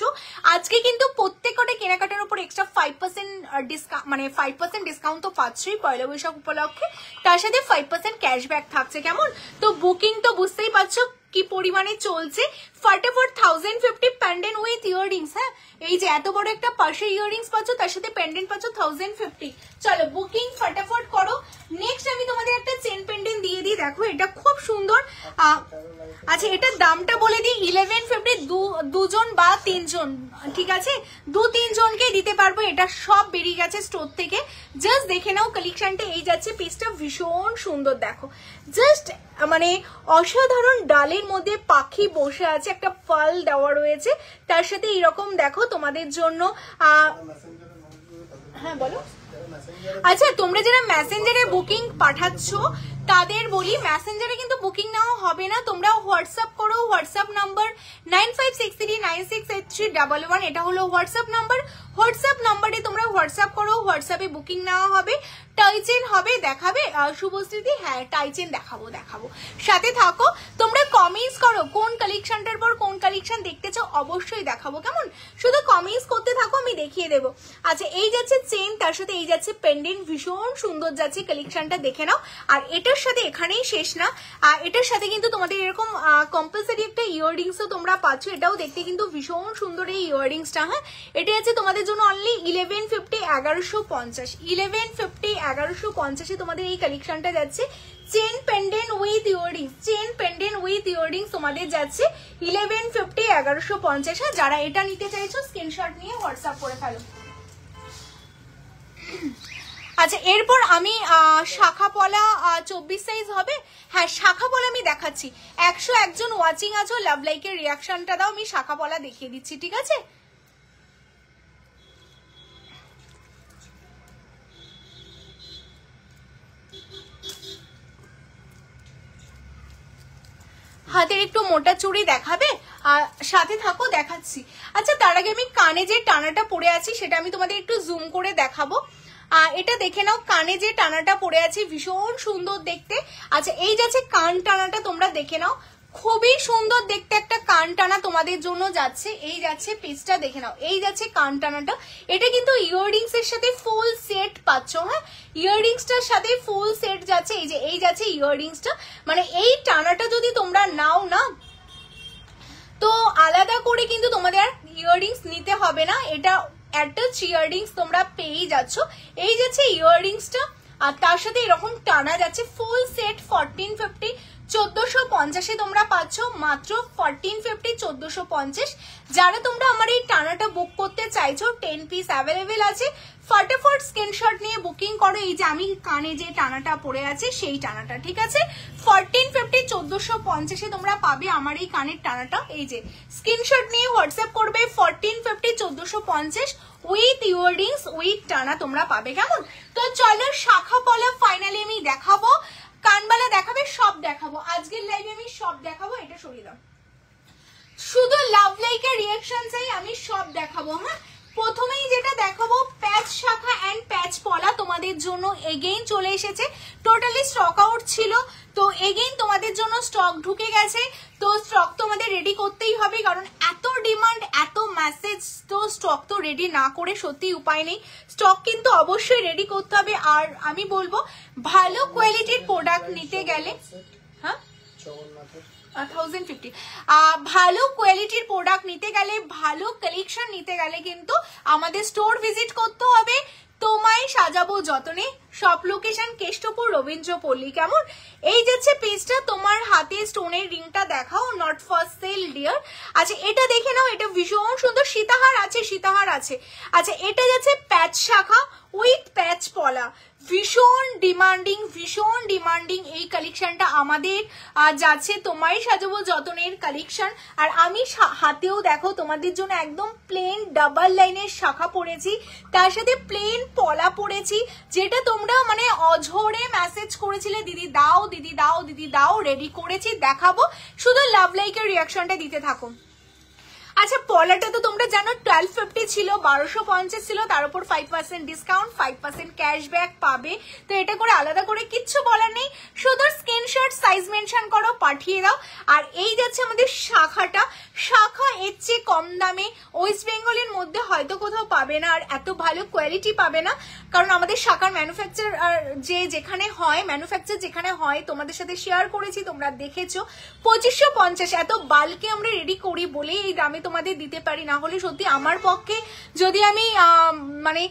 আজকে কিন্তু প্রত্যেকটা কেনাকাটার উপর এক্সট্রা 5% ডিসকাউন্ট, মানে 5% ডিসকাউন্ট তো পাচ্ছই পয়লা বৈশাখ উপলক্ষে, তার সাথে 5% ক্যাশব্যাক থাকছে। কেমন তো বুকিং তো বুঝতেই পারছো কি পরিমাণে চলছে। ফটাফট 1050 পেন্ডেন্ট উইথ ইয়াররিংস। হ্যাঁ, এই যে এত বড় একটা পাশে ইয়াররিংস পাচ্ছ, তার সাথে পেন্ডেন্ট পাচ্ছ 1050। চলো বুকিং ফটাফট করো। নেক্সট আমি তোমাদের একটা চেন পেন্ডেন্ট দিয়ে দিই, দেখো এটা খুব সুন্দর। আচ্ছা, এটার দামটা বলে দিই 1150, দুজন বা তিনজন, ঠিক আছে, 2-3 জনকে দিতে পারবো। এটা সব বেরিয়ে গেছে স্টোর থেকে, জাস্ট দেখে নাও কালেকশনটা। এই যাচ্ছে পিসটা, ভীষণ সুন্দর, দেখো জাস্ট মানে অসাধারণ। ডালের মধ্যে পাখি বসে আছে, একটা ফল দেওয়া রয়েছে, তার সাথে এরকম দেখো তোমাদের জন্য। হ্যাঁ বলো। আচ্ছা, তোমরা যারা মেসেঞ্জারে বুকিং পাঠাচ্ছ তাদের বলি, মেসেঞ্জারে কিন্তু বুকিং নেওয়া হবে না, তোমরা হোয়াটসঅ্যাপ করো। হোয়াটসঅ্যাপ নাম্বার 9563968311, এটা হলো হোয়াটসঅ্যাপ নাম্বার। হোয়াটসঅ্যাপ নাম্বারে তোমরা হোয়াটসঅ্যাপ করো, হোয়াটসঅ্যাপে বুকিং নেওয়া হবে। টাইচেন হবে, দেখাবে শুভশ্রীদি? হ্যাঁ, টাইচেন দেখাবো। সাথে থাকো, তোমরা কমেন্টস করো কোন কালেকশনটার পর কোন কালেকশন দেখতে চাও, অবশ্যই দেখাবো। কেমন শুধু কমেন্টস করতে থাকো, আমি দেখিয়ে দেবো। আচ্ছা, এই যাচ্ছে চেন, তার সাথে এই যাচ্ছে পেন্ডেন্ট, ভীষণ সুন্দর যাচ্ছে কালেকশনটা, দেখে নাও। আর এটার সাথে এখানেই শেষ না, এটার সাথে কিন্তু তোমাদের এরকম কম্পালসারি একটা ইয়াররিংসও তোমরা পাচ্ছ। এটাও দেখতে কিন্তু ভীষণ সুন্দর এই ইয়াররিংসটা। হ্যাঁ, এটা আছে তোমাদের জন্য অনলি 1150, 1150, 1150, 1150 তোমাদের এই কালেকশনটা যাচ্ছে। Chain pendant with earrings, chain pendant with earrings তোমাদের যাচ্ছে 1150, 1150। যারা এটা নিতে চাইছো স্ক্রিনশট নিয়ে হোয়াটসঅ্যাপ করে ফেলো। আচ্ছা, এরপর আমি শাখা পলা 24 সাইজ হবে। হ্যাঁ, শাখা পলা আমি দেখাচ্ছি। 101 জন ওয়াচিং আছো, লাভ লাইকের রিয়াকশনটা দাও, আমি শাখা পলা দেখিয়ে দিচ্ছি, ঠিক আছে? হাতের একটু মোটা চুড়ি দেখাবে, আর সাথে থাকো, দেখাচ্ছি। আচ্ছা, তার আগে আমি কানে যে টানাটা পরে আছি সেটা আমি তোমাদের একটু জুম করে দেখাবো। এটা দেখে নাও, কানে যে টানাটা পরে আছে ভীষণ সুন্দর দেখতে। আচ্ছা, এই যাচ্ছে কান টানাটা, তোমরা দেখে নাও, খুবই সুন্দর দেখতে একটা কান টানা তোমাদের জন্য যাচ্ছে। এই যাচ্ছে পিসটা, দেখে নাও, এই যাচ্ছে কান টানাটা। এটা কিন্তু ইয়াররিংস এর সাথে ফুল সেট পাচ্ছ। হ্যাঁ, ইয়াররিংসটার সাথে ফুল সেট যাচ্ছে। এই যে এই যাচ্ছে ইয়াররিংসটা, মানে এই টানাটা যদি তোমরা নাও না, তো আলাদা করে কিন্তু তোমাদের আর ইয়াররিংস নিতে হবে না, এটা অ্যাটাচ ইয়াররিংস তোমরা পেয়ে যাচ্ছ। এই যাচ্ছে ইয়াররিংসটা, আর তার সাথে এরকম টানা যাচ্ছে ফুল সেট 1450, 1450 তোমরা পাচ্ছ মাত্র 1450, 1450। যারা তোমরা আমার এই টানাটা বুক করতে চাইছো 10 পিস অ্যাভেলেবেল আছে, ফটাফট স্ক্রিনশট নিয়ে বুকিং করো। এই যে আমি কানে যে টানাটা পড়ে আছে সেই টানাটা, ঠিক আছে? 1450, 1450 তোমরা পাবে আমার এই কানের টানাটা। এই যে স্ক্রিনশট নিয়ে হোয়াটসঅ্যাপ করবে, 1450, 1450 উইথ ইয়াররিংস উইথ টানা তোমরা পাবে। কেমন? তো চলো শাখা পলা ফাইনালি আমি দেখাবো, কানবালা দেখাবে, সব দেখাবো আজকের লাইভে, আমি সব দেখাবো। এটা সরিয়ে দাও, শুধু লাভ লাইকের রিয়াকশন চাই, আমি সব দেখাবো। হ্যাঁ, প্রথমেই যেটা দেখাবো প্যাচ শাখা এন্ড প্যাচ পলা তোমাদের জন্য এগেইন চলে এসেছে। টোটালি স্টক আউট ছিল, তো এগেইন তোমাদের জন্য স্টক ঢুকে গেছে। তো স্টক তোমাদের রেডি করতেই হবে, কারণ এত ডিমান্ড, এত মেসেজ, তো স্টক তো রেডি না করে সত্যি উপায় নেই। স্টক কিন্তু অবশ্যই রেডি করতে হবে। আর আমি বলবো ভালো কোয়ালিটির প্রোডাক্ট নিতে গেলে, হ্যাঁ 1050। ভালো কোয়ালিটির প্রোডাক্ট নিতে গেলে, ভালো কালেকশন নিতে গেলে কিন্তু আমাদের স্টোর ভিজিট করতে হবে। তোমায় সাজাবো যতনে, সব লোকেশন কেষ্টপুর রবীন্দ্রপল্লী। কেমন? এই যাচ্ছে পেজটা, তোমার হাতে স্টোনের রিংটা দেখাও, নট ফর সেল ডিয়ার। আচ্ছা এটা দেখে নাও, এটা ভীষণ সুন্দর, সীতাহার আছে, সীতাহার আছে। আচ্ছা এটা যাচ্ছে প্যাচ শাখা উইথ প্যাচ পলা, ভীষণ ডিমান্ডিং এই কালেকশনটা আমাদের যাচ্ছে তোমায় সাজাবো যতনের কালেকশন। আর আমি হাতেও দেখো তোমাদের জন্য একদম প্লেন ডাবল লাইনের শাখা পরেছি, তার সাথে প্লেন পলা পরেছি, যেটা তোমরা মানে অঝরে মেসেজ করেছিলে দিদি দাও দিদি দাও দিদি দাও, রেডি করেছি, দেখাবো, শুধু লাভ লাইকের রিয়াকশনটা দিতে থাকো। আচ্ছা পলাটা তো তোমরা জানো 1250 ছিল, 1250 ছিল, তার উপর 5% ডিসকাউন্ট, 5% ক্যাশব্যাক পাবে। তো এটা করে আলাদা করে কিচ্ছু বলার নেই, শুধু স্ক্রিনশট সাইজ মেনশন করো, পাঠিয়ে দাও। আর এই যাচ্ছে আমাদের শাখাটা, শাখা এর চেয়ে কম দামে ওয়েস্ট বেঙ্গলের মধ্যে হয়তো কোথাও পাবে না, আর এত ভালো কোয়ালিটি পাবে না, কারণ আমাদের শাখার ম্যানুফ্যাকচার যেখানে হয়, ম্যানুফ্যাকচার যেখানে হয় তোমাদের সাথে শেয়ার করেছি, তোমরা দেখেছো। 2550 এত বাল্কে আমরা রেডি করি বলেই এই দামে তোমাদের দিতে পারি, না হলে সত্যি আমার পক্ষে যদি আমি মানে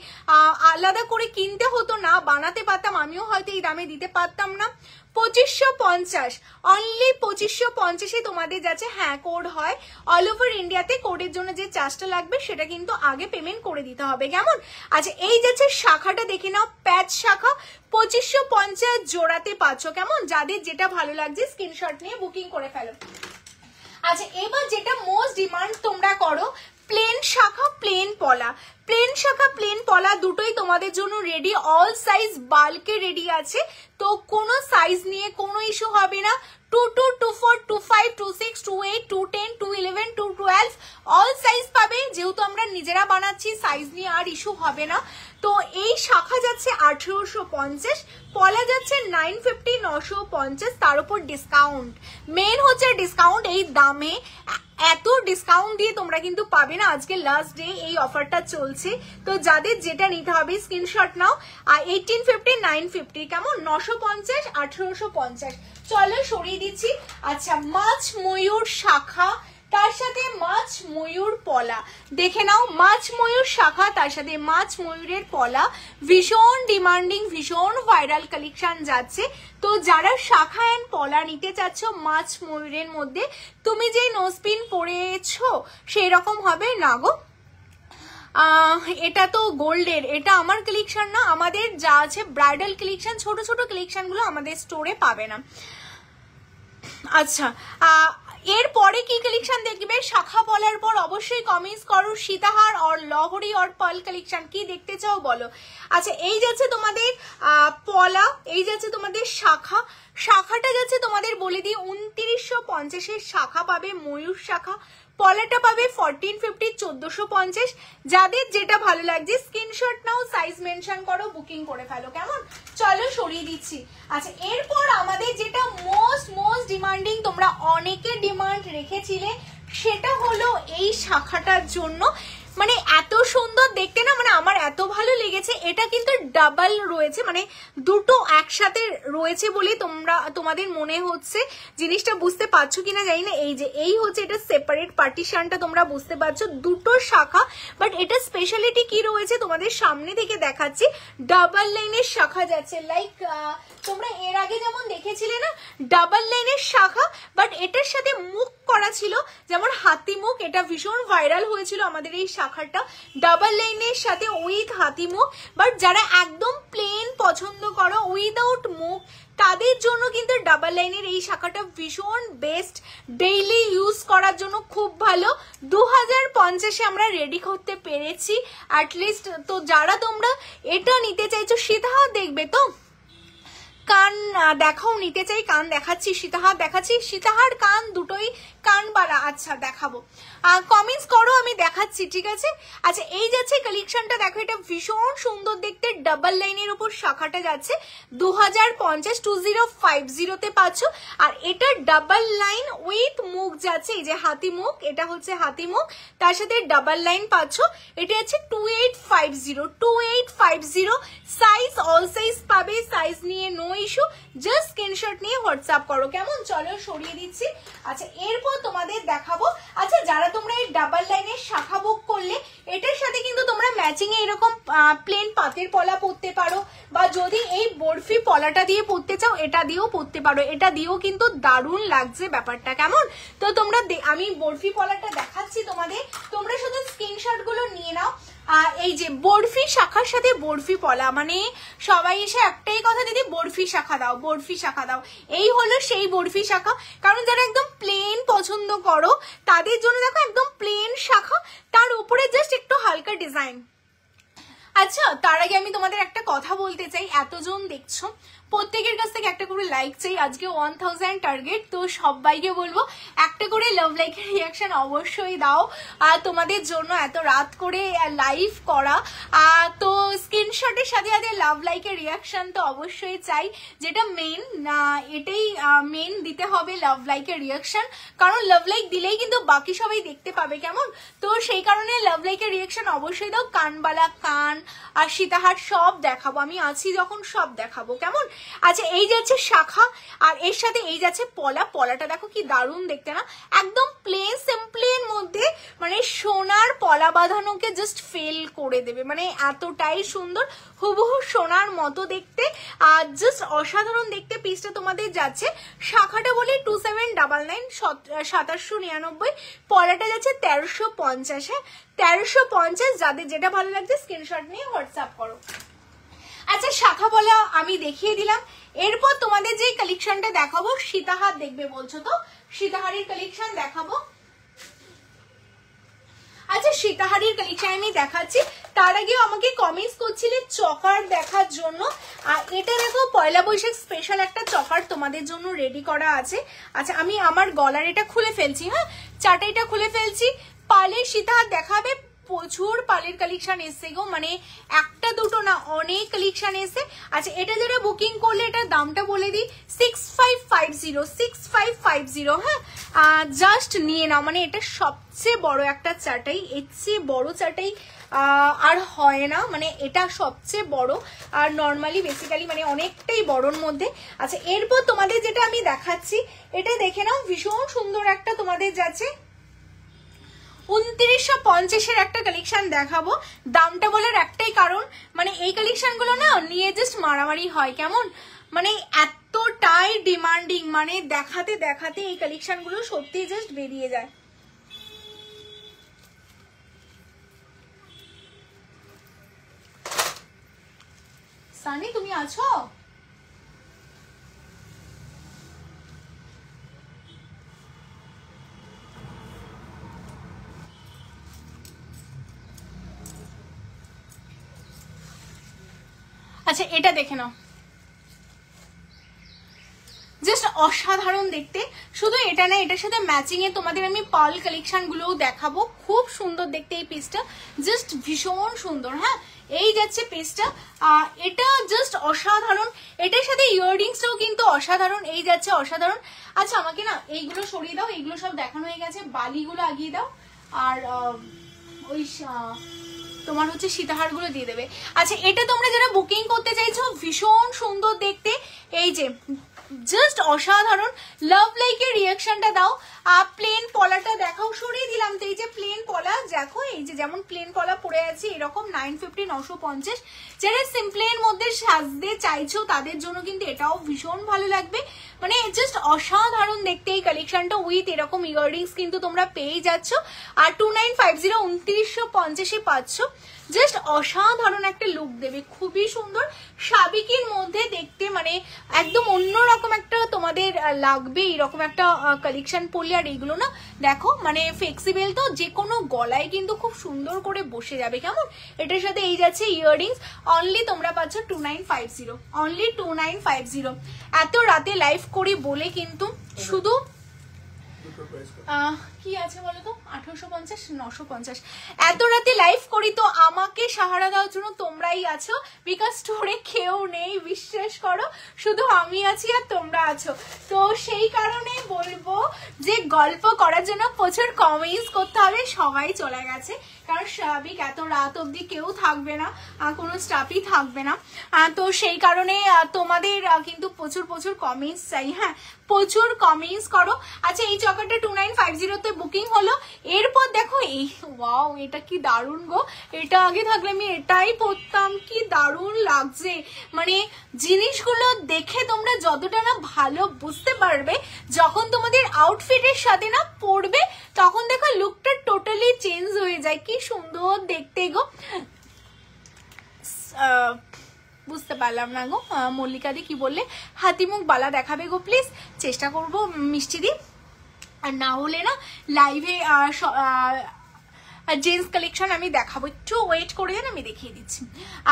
আলাদা করে কিনতে হতো না, বানাতে পারতাম, আমিও হয়তো এই দামে দিতে পারতাম না। 2550, অনলি 2550 তোমাদের যাচ্ছে। হ্যাঁ কোড হয় অল ওভার ইন্ডিয়াতে, কোডের জন্য যে চার্জটা লাগবে সেটা কিন্তু আগে পেমেন্ট করে দিতে হবে। কেমন? আচ্ছা এই যাচ্ছে শাখাটা দেখে নাও, প্যাচ শাখা, 2550 জোড়াতে পাচ্ছ। কেমন? যাদের যেটা ভালো লাগছে স্ক্রিনশট নিয়ে বুকিং করে ফেলো। আচ্ছা এবার যেটা মোস্ট ডিমান্ড তোমরা করো, প্লেন শাখা প্লেন পলা, প্লেন শাখা প্লেন পলা দুটোই তোমাদের জন্য রেডি, অল সাইজ বাল্কে রেডি আছে, তো কোনো সাইজ নিয়ে কোনো ইস্যু হবে না। 22, 24, 25, 26, 28, 210, 211, 212 অল সাইজ পাবে, যেহেতু আমরা নিজেরা বানাচ্ছি সাইজ নিয়ে আর ইস্যু হবে না। তো এই শাখা যাচ্ছে 1850, পলা যাচ্ছে 950, 950, তার উপর ডিসকাউন্ট, মেন হচ্ছে ডিসকাউন্ট। এই দামে এত ডিসকাউন্ট দিয়ে তোমরা কিন্তু পাবে না, আজকে লাস্ট ডে এই অফারটা চলছে। তো যাদের যেটা নিতে হবে স্ক্রিনশট নাও। আর 1850, 950, কেমন? 950, 1850। চলো সরিয়ে দিচ্ছি। আচ্ছা মাছ ময়ূর শাখা, তার সাথে মাছ ময়ূর পলা, দেখে নাও, মাছ ময়ূর শাখা তার সাথে মাছ ময়ূরের পলা, ভীষণ ডিমান্ডিং, ভীষণ ভাইরাল কালেকশন যাচ্ছে। তো যারা শাখা এন্ড পলা নিতে চাচ্ছ মাছ ময়ূরের মধ্যে, তুমি যে নোজপিন পরেছো সেই রকম হবে না গো, এটা তো গোল্ডের, এটা আমার কালেকশন না, আমাদের যা আছে ব্রাইডাল কালেকশন, ছোট ছোট কালেকশন গুলো আমাদের স্টোরে পাবে না। আচ্ছা এরপরে কি কালেকশন দেখবে? শাখা পলার পর অবশ্যই কমেন্টস করো সীতাহার আর লহরি আর পাল কালেকশন কি দেখতে চাও বলো। আচ্ছা এই যাচ্ছে তোমাদের পলা, এই যাচ্ছে তোমাদের শাখা, শাখাটা যাচ্ছে তোমাদের বলে দিই 2950 শাখা পাবে, ময়ূর শাখা, পলাটা পাবে 1450, 1450। যাদের যেটা ভালো লাগছে স্ক্রিনশট নাও, সাইজ মেনশন করো, বুকিং করে ফেলো। কেমন? চলো সরিয়ে দিচ্ছি। আচ্ছা এরপর আমাদের যেটা মোস্ট ডিমান্ডিং, তোমরা অনেকে ডিমান্ড রেখেছিলে, সেটা হলো এই শাখাটার জন্য, মানে এত সুন্দর দেখতে না, মানে আমার এত ভালো লেগেছে। এটা কিন্তু ডাবল রয়েছে, মানে দুটো একসাথে রয়েছে বলে তোমাদের মনে হচ্ছে, জিনিসটা বুঝতে পারছো কিনা জানি না। এই যে এই হচ্ছে এটা সেপারেট পার্টিশনটা, তোমরা বুঝতে পারছো দুটো শাখা, বাট এটা স্পেশালিটি কি রয়েছে তোমাদের সামনে থেকে দেখাচ্ছি। ডাবল লাইনের শাখা যাচ্ছে, লাইক তোমরা এর আগে যেমন দেখেছিলে না ডাবল লাইনের শাখা, বাট এটার সাথে মুখ করা ছিল, যেমন হাতি মুখ, এটা ভীষণ ভাইরাল হয়েছিল আমাদের এই শাখাটা, ডাবল লাইনের সাথে উইথ হাতি মুখ। বাট যারা একদম প্লেন পছন্দ করো উইদাউট মুখ, তাদের জন্য কিন্তু ডাবল লাইনের এই শাখাটা ভীষণ বেস্ট, ডেইলি ইউজ করার জন্য খুব ভালো। 2050 আমরা রেডি করতে পেরেছি অ্যাটলিস্ট। তো যারা তোমরা এটা নিতে চাইছো, সীতাহার দেখবে তো, কান দেখাও, নিতে চাই কান দেখাচ্ছি, সীতাহার দেখাচ্ছি, সীতাহার কান দুটোই কান বালা। আচ্ছা দেখাবো। কমেন্টস করো, আমি দেখাচ্ছি, ঠিক আছে? আচ্ছা এই যাচ্ছে কালেকশনটা, দেখো এটা ভীষণ সুন্দর দেখতে, ডাবল লাইনের উপর শাখাটা যাচ্ছে 2050 2050 পাচ্ছ। আর এটা ডাবল লাইন উইথ মুখ যাচ্ছে, এই যে হাতি মুখ, এটা হচ্ছে হাতি মুখ, তার সাথে ডাবল লাইন পাচ্ছ। এটা হচ্ছে 2850 সাইজ, অল সাইজ পাবে, সাইজ নিয়ে নো ইস্যু, জাস্ট স্ক্রিনশট নিয়ে হোয়াটসঅ্যাপ করো, কেমন? চলো সরিয়ে দিচ্ছি। আচ্ছা এরপর তোমাদের দেখাবো, আচ্ছা যারা তোমরা এই ডাবল লাইনের শাখা বুক করলে এটার সাথে কিন্তু তোমরা ম্যাচিং এ এরকম প্লেন পাতের পলা পরতে পারো, বা যদি এই বরফি পলাটা দিয়ে পরতে চাও এটা দিয়েও পরতে পারো, এটা দিয়েও কিন্তু দারুণ লাগছে ব্যাপারটা, কেমন? তো তোমরা আমি বরফি পলাটা দেখাচ্ছি তোমাদের, তোমরা শুধু স্ক্রিনশট গুলো নিয়ে নাও। এই যে বরফি শাখার সাথে বরফি পলা, মানে সবাই এসে একটাই কথা, দিদি বরফি শাখা দাও, বরফি শাখা দাও, এই হলো সেই বরফি শাখা। কারণ যারা একদম প্লেন পছন্দ করো তাদের জন্য দেখো একদম প্লেন শাখা, তার উপরে জাস্ট একটু হালকা ডিজাইন। আচ্ছা তার আগে আমি তোমাদের একটা কথা বলতে চাই, এতজন দেখছো প্রত্যেকের কাছ থেকে একটা করে লাইক চাই, আজকে 1000 টার্গেট, তো সবাইকে বলবো একটা করে লাভ লাইকের রিয়াকশন অবশ্যই দাও, তোমাদের জন্য এত রাত করে লাইভ করা, তো স্ক্রিনশটের সাথে সাথে লাভ লাইকের রিয়াকশন তো অবশ্যই চাই, যেটা মেন, এটাই মেন দিতে হবে লাভ লাইকের রিয়াকশন, কারণ লাভ লাইক দিলেই কিন্তু বাকি সবাই দেখতে পাবে, কেমন? তো সেই কারণে লাভ লাইকের রিয়াকশন অবশ্যই দাও। কানবালা, কান আর সীতাহার সব দেখাবো, আমি আছি যখন সব দেখাবো, কেমন? আচ্ছা এই যাচ্ছে শাখা, আর এর সাথে এই যাচ্ছে পলা, পলাটা দেখো কি দারুণ দেখতে না, একদম প্লেন সিম্পলের মধ্যে, মানে সোনার পলা বাঁধানোকে জাস্ট ফেল করে দেবে, মানে এতটাই সুন্দর, হুবহু সোনার মতো দেখতে, আর জাস্ট অসাধারণ দেখতে পিসটা তোমাদের যাচ্ছে। শাখাটা বলে 2799 2799, পলাটা যাচ্ছে 1350, 1350, যাদের যেটা ভালো লাগছে স্ক্রিনশট নিয়ে হোয়াটসঅ্যাপ করো। আচ্ছা শাখা পলা আমি দেখিয়ে দিলাম, এরপর তোমাদের যে কালেকশনটা দেখাবো, সীতাহার দেখবে বলছো তো, সীতাহারের কালেকশন দেখাবো। আচ্ছা সীতাহারের কালেকশন আমি দেখাচ্ছি, তার আগেও আমাকে কমেন্টস করছিলে চকার দেখার জন্য, আর এটা দেখো পয়লা বৈশাখ স্পেশাল একটা চকার তোমাদের জন্য রেডি করা আছে। আচ্ছা আমি আমার গলার এটা খুলে ফেলছি, হ্যাঁ চাটাইটা খুলে ফেলছি, পালের সীতাহার দেখাবে, প্রচুর পালের কালেকশন এসছে গো, মানে একটা দুটো না অনেক কালেকশন এসে। আচ্ছা এটা যারা বুকিং করলে এটার দামটা বলে দিই, 6550, হ্যাঁ জাস্ট নিয়ে নাও, মানে এটা সবচেয়ে বড় একটা চাটাই, এর চেয়ে বড় চাটাই আর হয় না, মানে এটা সবচেয়ে বড়, আর নর্মালি বেসিক্যালি মানে অনেকটাই বড়র মধ্যে। আচ্ছা এরপর তোমাদের যেটা আমি দেখাচ্ছি এটা দেখে নাও, ভীষণ সুন্দর একটা তোমাদের যাচ্ছে 2950 একটা কালেকশন দেখাবো, দামটা বলার একটাই কারণ, মানে এই কালেকশন গুলো না নিয়ে জাস্ট মারামারি হয়, কেমন? মানে এতটাই ডিমান্ডিং, মানে দেখাতে দেখাতে এই কালেকশন গুলো সত্যি জাস্ট বেরিয়ে যায়। সানি তুমি আছো? আচ্ছা এটা দেখে নাও, জাস্ট অসাধারণ দেখতে, শুধু এটা না এটার সাথে ম্যাচিং এ তোমাদের আমি পার্ল কালেকশন গুলোও দেখাবো, খুব সুন্দর দেখতে এই পিসটা, জাস্ট ভীষণ সুন্দর, হ্যাঁ এই যাচ্ছে পিসটা, এটা জাস্ট অসাধারণ, এটার সাথে ইয়াররিংসটাও কিন্তু অসাধারণ, এই যাচ্ছে অসাধারণ। আচ্ছা আমাকে না এইগুলো সরিয়ে দাও, এইগুলো সব দেখানো হয়ে গেছে, বালিগুলো আগিয়ে দাও, আর ওই তোমার হচ্ছে সীতাহার গুলো দিয়ে দেবে। আচ্ছা এটা তোমরা যারা বুকিং করতে চাইছো ভীষণ সুন্দর দেখতে, এই যে জাস্ট অসাধারণ, লাভ লাইকের রিয়াকশনটা দাও, প্লেন পলাটা দেখাও, সরিয়ে দিলাম তো, এই যে প্লেন পলা দেখো, এই যে যেমন প্লেন পলা পরে আছে এরকম 950 950, যারা সিম্পলের মধ্যে সাজতে চাইছো তাদের জন্য কিন্তু এটাও ভীষণ ভালো লাগবে, মানে জাস্ট অসাধারণ দেখতে এই কালেকশনটা, উইথ এরকম ইয়াররিংস কিন্তু তোমরা পেয়ে যাচ্ছ, আর 2950 2950 পাচ্ছ, জাস্ট অসাধারণ একটা লুক দেবে, খুবই সুন্দর, সাবিকের মধ্যে দেখতে মানে একদম অন্যরকম একটা তোমাদের লাগবে এরকম একটা কালেকশন পরলে, আর এইগুলো না দেখো মানে ফ্লেক্সিবল, তো যে কোনো গলায় কিন্তু খুব সুন্দর করে বসে যাবে, কেমন? এটার সাথে এই যাচ্ছে ইয়াররিংস, অনলি তোমরা পাচ্ছ 2950, অনলি 2950। এত রাতে লাইভ করি বলে কিন্তু শুধু দুটোর প্রাইস কত? কি আছে বলো তো, 1850 950। এত রাতে লাইভ করি তো আমাকে সাহারা দেওয়ার জন্য তোমরাই আছো, বিকজ স্টোরে কেউ নেই, বিশ্বাস করো, শুধু আমি আছি আর তোমরা আছো। তো সেই কারণে বলবো যে গল্প করার জন্য প্রচুর কমেন্টস করতে হবে। সবাই চলে গেছে, কারণ স্বাভাবিক এত রাত অবধি কেউ থাকবে না, কোনো স্টাফই থাকবে না। তো সেই কারণে তোমাদের কিন্তু প্রচুর প্রচুর কমেন্টস চাই। হ্যাঁ, প্রচুর কমেন্টস করো। আচ্ছা, এই চকারটা 2950 বুকিং হলো। এরপর দেখো এই, ওয়াও, এটা কি দারুণ গো, এটা আগে থাকলে আমি এটাই পরতাম, কি দারুণ লাগছে। মানে জিনিসগুলো দেখে তোমরা যতটা না ভালো বুঝতে পারবে, যখন তোমাদের আউটফিটের সাথে না পরবে তখন দেখো লুকটা টোটালি চেঞ্জ হয়ে যায়। কি সুন্দর দেখতে গো। বুঝতে পারলাম না গো মল্লিকা দি কি বললে, হাতিমুখ বালা দেখাবে গো প্লিজ, চেষ্টা করবো মিষ্টি দি। আর না হলে না লাইভে জেন্টস কালেকশন আমি দেখাবো, একটু ওয়েট করে দেন, আমি দেখিয়ে দিচ্ছি।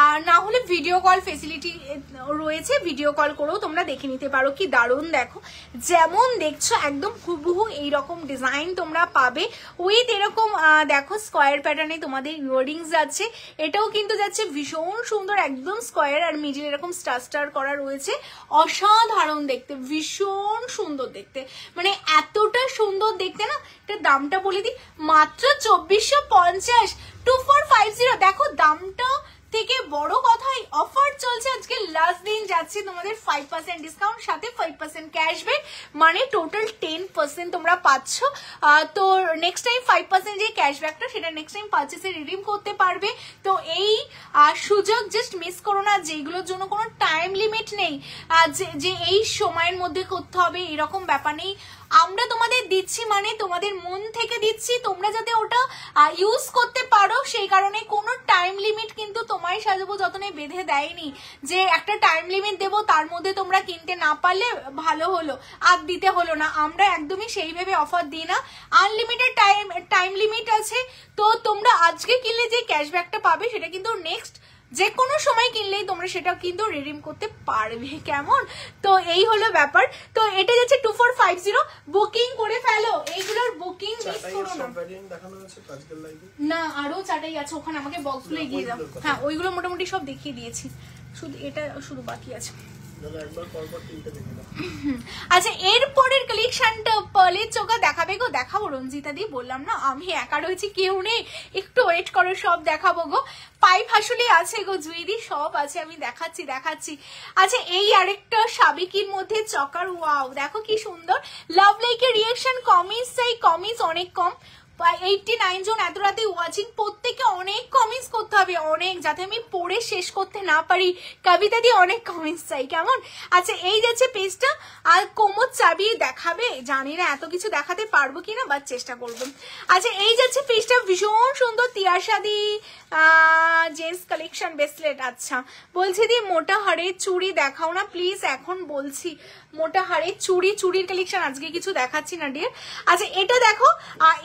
আর না হলে ভিডিও কল ফেসিলিটি রয়েছে, ভিডিও কল করেও তোমরা দেখে নিতে পারো। কি দারুণ দেখো, যেমন দেখছো একদম হুবহু এইরকম ডিজাইন তোমরা পাবে উইথ এরকম দেখো স্কোয়ার প্যাটার্নে তোমাদের ইয়াররিংস যাচ্ছে। এটাও কিন্তু যাচ্ছে ভীষণ সুন্দর, একদম স্কোয়ার, আর মিডিল এরকম স্টার স্টার করা রয়েছে। অসাধারণ দেখতে, ভীষণ সুন্দর দেখতে, মানে এতটা সুন্দর দেখতে না। এটার দামটা বলে দিই, মাত্র 2450, 2450। দেখো দামটা থেকে বড় কথাই অফার চলছে আজকে, লাস্ট দিন যাচ্ছে তোমাদের 5% ডিসকাউন্ট, সাথে 5% ক্যাশব্যাক, মানে টোটাল 10% তোমরা পাচ্ছ। তো নেক্সট টাইম 5% যে ক্যাশব্যাকটা, সেটা নেক্সট টাইম পারচেসে রিডিম করতে পারবে। তো এই সুযোগ জাস্ট মিস করো না, যেগুলোর জন্য কোনো টাইম লিমিট নেই, যে এই সময়ের মধ্যে করতে হবে এরকম ব্যাপার নেই। আমরা তোমাদের দিচ্ছি মানে তোমাদের মন থেকে দিচ্ছি, তোমরা যাতে ওটা ইউজ করতে পারো, সেই কারণে কোনো টাইম লিমিট কিন্তু তোমায় সাজাবো যতনে বেঁধে দেয়নি, যে একটা টাইম লিমিট দেবো তার মধ্যে তোমরা কিনতে না পারলে ভালো হলো আর দিতে হলো না। আমরা একদমই সেইভাবে অফার দিই না, আনলিমিটেড টাইম লিমিট আছে। তো তোমরা আজকে কিনলে যে ক্যাশব্যাকটা পাবে সেটা কিন্তু নেক্সট যে কোনো সময় কিনলেই তোমরা সেটা কিন্তু রিডিম করতে পারবে, কেমন? তো এই হলো ব্যাপার। তো এটা যাচ্ছে 2450, বুকিং করে ফেলো, এইগুলোর বুকিং মিস করো না। না, আরো চাটাই আছে ওখানে, আমাকে বক্সগুলো এগিয়ে দাও। হ্যাঁ, ওইগুলো মোটামুটি সব দেখিয়ে দিয়েছি, শুধু এটা শুধু বাকি আছে। আচ্ছা, এরপরের কালেকশনটা পার্লের চোখা দেখাবে গো, দেখাবো রঞ্জিতা দি, বললাম না আমি একা রয়েছি, কেউ নেই, একটু ওয়েট করো, সব দেখাবো গো। পাইপ আসলে আছে গো জুইদি, সব আছে, আমি দেখাচ্ছি। আচ্ছা, এই আরেকটা সাবিকির মধ্যে চকার, ওয়াও দেখো কি সুন্দর। লাভ লাইকের রিয়াকশন, কমেন্টস চাই, কমেন্টস অনেক কম, 89 জন এত রাতে ওয়াচিং, প্রত্যেকে অনেক কমেন্টস করতে হবে, অনেক, যাতে আমি পড়ে শেষ করতে না পারি। কবিতা দিয়ে অনেক কমেন্টস চাই, কেমন? আচ্ছা, এই যাচ্ছে পেজটা, আর কোমর চাবি দেখাবে, জানি না এত কিছু দেখাতে পারবো কিনা, বাট চেষ্টা করবো। আচ্ছা, এই যাচ্ছে পেজটা, ভীষণ সুন্দর, তিয়াশাদি জেন্টস কালেকশন ব্রেসলেট। আচ্ছা, বলছি দি মোটা হাড়ের চুড়ি দেখাও না প্লিজ, এখন বলছি মোটা হাড়ের চুড়ির কালেকশন আজকে কিছু দেখাচ্ছি না ডিয়ার। আচ্ছা, এটা দেখো,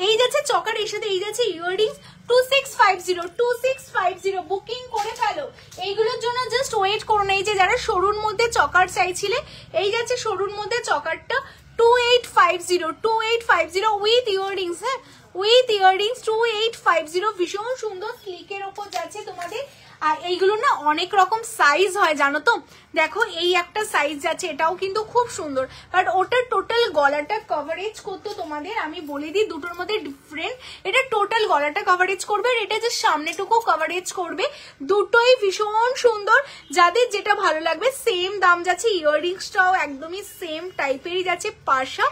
এই যাচ্ছে চকার, এর সাথে এই যাচ্ছে ইয়াররিংস, 2650 বুকিং করে ফেলো। এইগুলোর জন্য জাস্ট ওয়েট করো না। এই যে যারা সরুর মধ্যে চকার চাইছিলে, এই যাচ্ছে সরুর মধ্যে চকারটা, 2850 উইথ ইয়াররিংস। হ্যাঁ, উইথ ইয়াররিংস 2850, ভীষণ সুন্দর স্লিকের ওপর যাচ্ছে তোমাদের। আর এইগুলো না অনেক রকম সাইজ হয় জানো তো, দেখো এই একটা সাইজ যাচ্ছে, এটাও কিন্তু খুব সুন্দর, বাট ওটা টোটাল গলাটা কভারেজ করতো তোমাদের, আমি বলে দিই দুটোর মধ্যে ডিফারেন্ট। এটা টোটাল গলাটা কভারেজ করবে, আর এটা যে সামনেটুকু কভারেজ করবে, দুটোই ভীষণ সুন্দর। যাদের যেটা ভালো লাগবে, সেম দাম যাচ্ছে, ইয়াররিংসটাও একদমই সেম টাইপেরই যাচ্ছে, পাশা,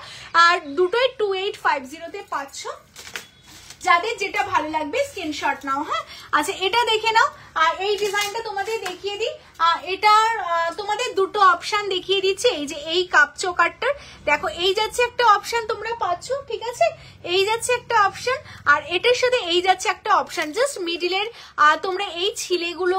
আর দুটোই 2850 পাচ্ছ। যাদের যেটা ভালো লাগবে স্ক্রিনশট নাও। হ্যাঁ, আচ্ছা, এটা দেখে নাও। আর এই ডিজাইনটা তোমাদের দেখিয়ে দিই, এটার তোমাদের দুটো অপশন দেখিয়ে দিচ্ছে। এই যে এই কাপ চোকারটার দেখো, এই যাচ্ছে একটা অপশন তোমরা পাচ্ছ, ঠিক আছে, এই যাচ্ছে একটা অপশন, আর এটার সাথে এই যাচ্ছে একটা অপশন। জাস্ট মিডিলের তোমরা এই ছিলেগুলো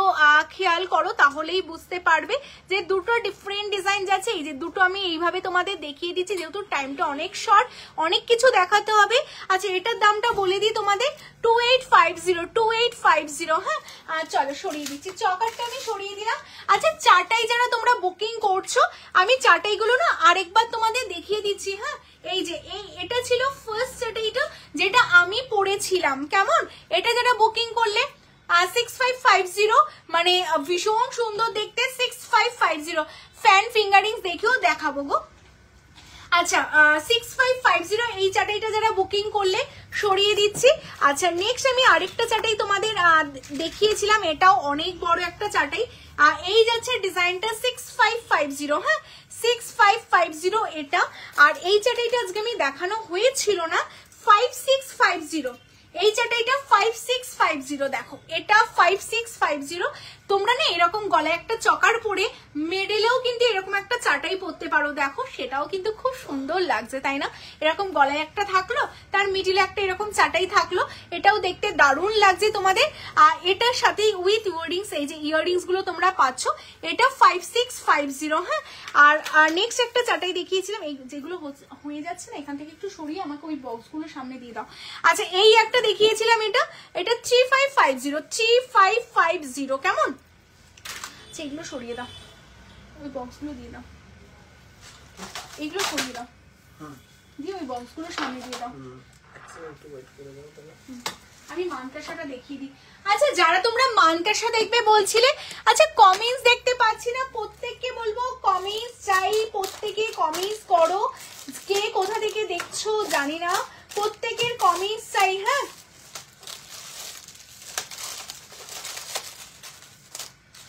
খেয়াল করো, তাহলেই বুঝতে পারবে যে দুটো ডিফারেন্ট ডিজাইন যাচ্ছে। এই যে দুটো আমি এইভাবে তোমাদের দেখিয়ে দিচ্ছি, যেহেতু টাইমটা অনেক শর্ট, অনেক কিছু দেখাতে হবে। আচ্ছা, এটার দামটা বলে দিই তোমাদের, 2850। হ্যাঁ, চলো সরিয়ে দিচ্ছি, চকারটা আমি সরিয়ে দিলাম। আচ্ছা, চাটাই যারা তোমরা বুকিং করছো, আমি চাটাইগুলো না আরেকবার তোমাদের দেখিয়ে দিচ্ছি। হ্যাঁ, এই যে এটা ছিল ফার্স্ট চাটাইটা যেটা আমি পরেছিলাম, কেমন? এটা যেটা বুকিং করলে 6550, মানে ভীষণ সুন্দর দেখতে, 6550। ফ্যান ফিঙ্গারিংস দেখেও দেখাবো গো। আচ্ছা 6550 এই চাটাইটা যারা বুকিং করলে সরিয়ে দিচ্ছি। আচ্ছা নেক্সট আমি আরেকটা চাটাই তোমাদের দেখিয়েছিলাম, এটাও অনেক বড় একটা চাটাই। এই যাচ্ছে ডিজাইনটা 6550, হ্যাঁ 6550 এটা। আর এই চাটাইটা আজকে আমি দেখানো হয়েছিল না, 5650। এই চাটাইটা 5650, দেখো এটা 5650। তোমরা না এরকম গলায় একটা চকার পরে মেডেলেও কিন্তু এরকম একটা চাটাই পরতে পারো, দেখো সেটাও কিন্তু খুব সুন্দর লাগছে, তাই না? এরকম গলায় একটা থাকলো, তার মিডিলে একটা এরকম চাটাই থাকলো, এটাও দেখতে দারুণ লাগছে তোমাদের। আর এটার সাথেই উইথ ইয়াররিংস, এই যে ইয়াররিংস গুলো তোমরা পাচ্ছ, এটা 5650, হ্যাঁ। আর নেক্সট একটা চাটাই দেখিয়েছিলাম, এই যেগুলো হয়ে যাচ্ছে না, এখান থেকে একটু সরিয়ে আমাকে ওই বক্সগুলো সামনে দিয়ে দাও। আচ্ছা এই একটা দেখিয়েছিলাম, এটা 3550, কেমন? এগুলো সরিয়ে দাও, ওই বক্সগুলো দিয়ে দাও, এইগুলো সরিয়ে দাও, দিয়ে ওই বক্সগুলো সামনে দিয়ে দাও। আমি মানতাসাটা দেখিয়ে দিই। আচ্ছা যারা তোমরা মানতাসা দেখবে বলছিলে, আচ্ছা কমেন্টস দেখতে পাচ্ছি না, প্রত্যেককে বলবো কমেন্টস চাই, প্রত্যেকে কমেন্টস করো, কে কোথা থেকে দেখছো জানি না, প্রত্যেকের কমেন্টস চাই, হ্যাঁ।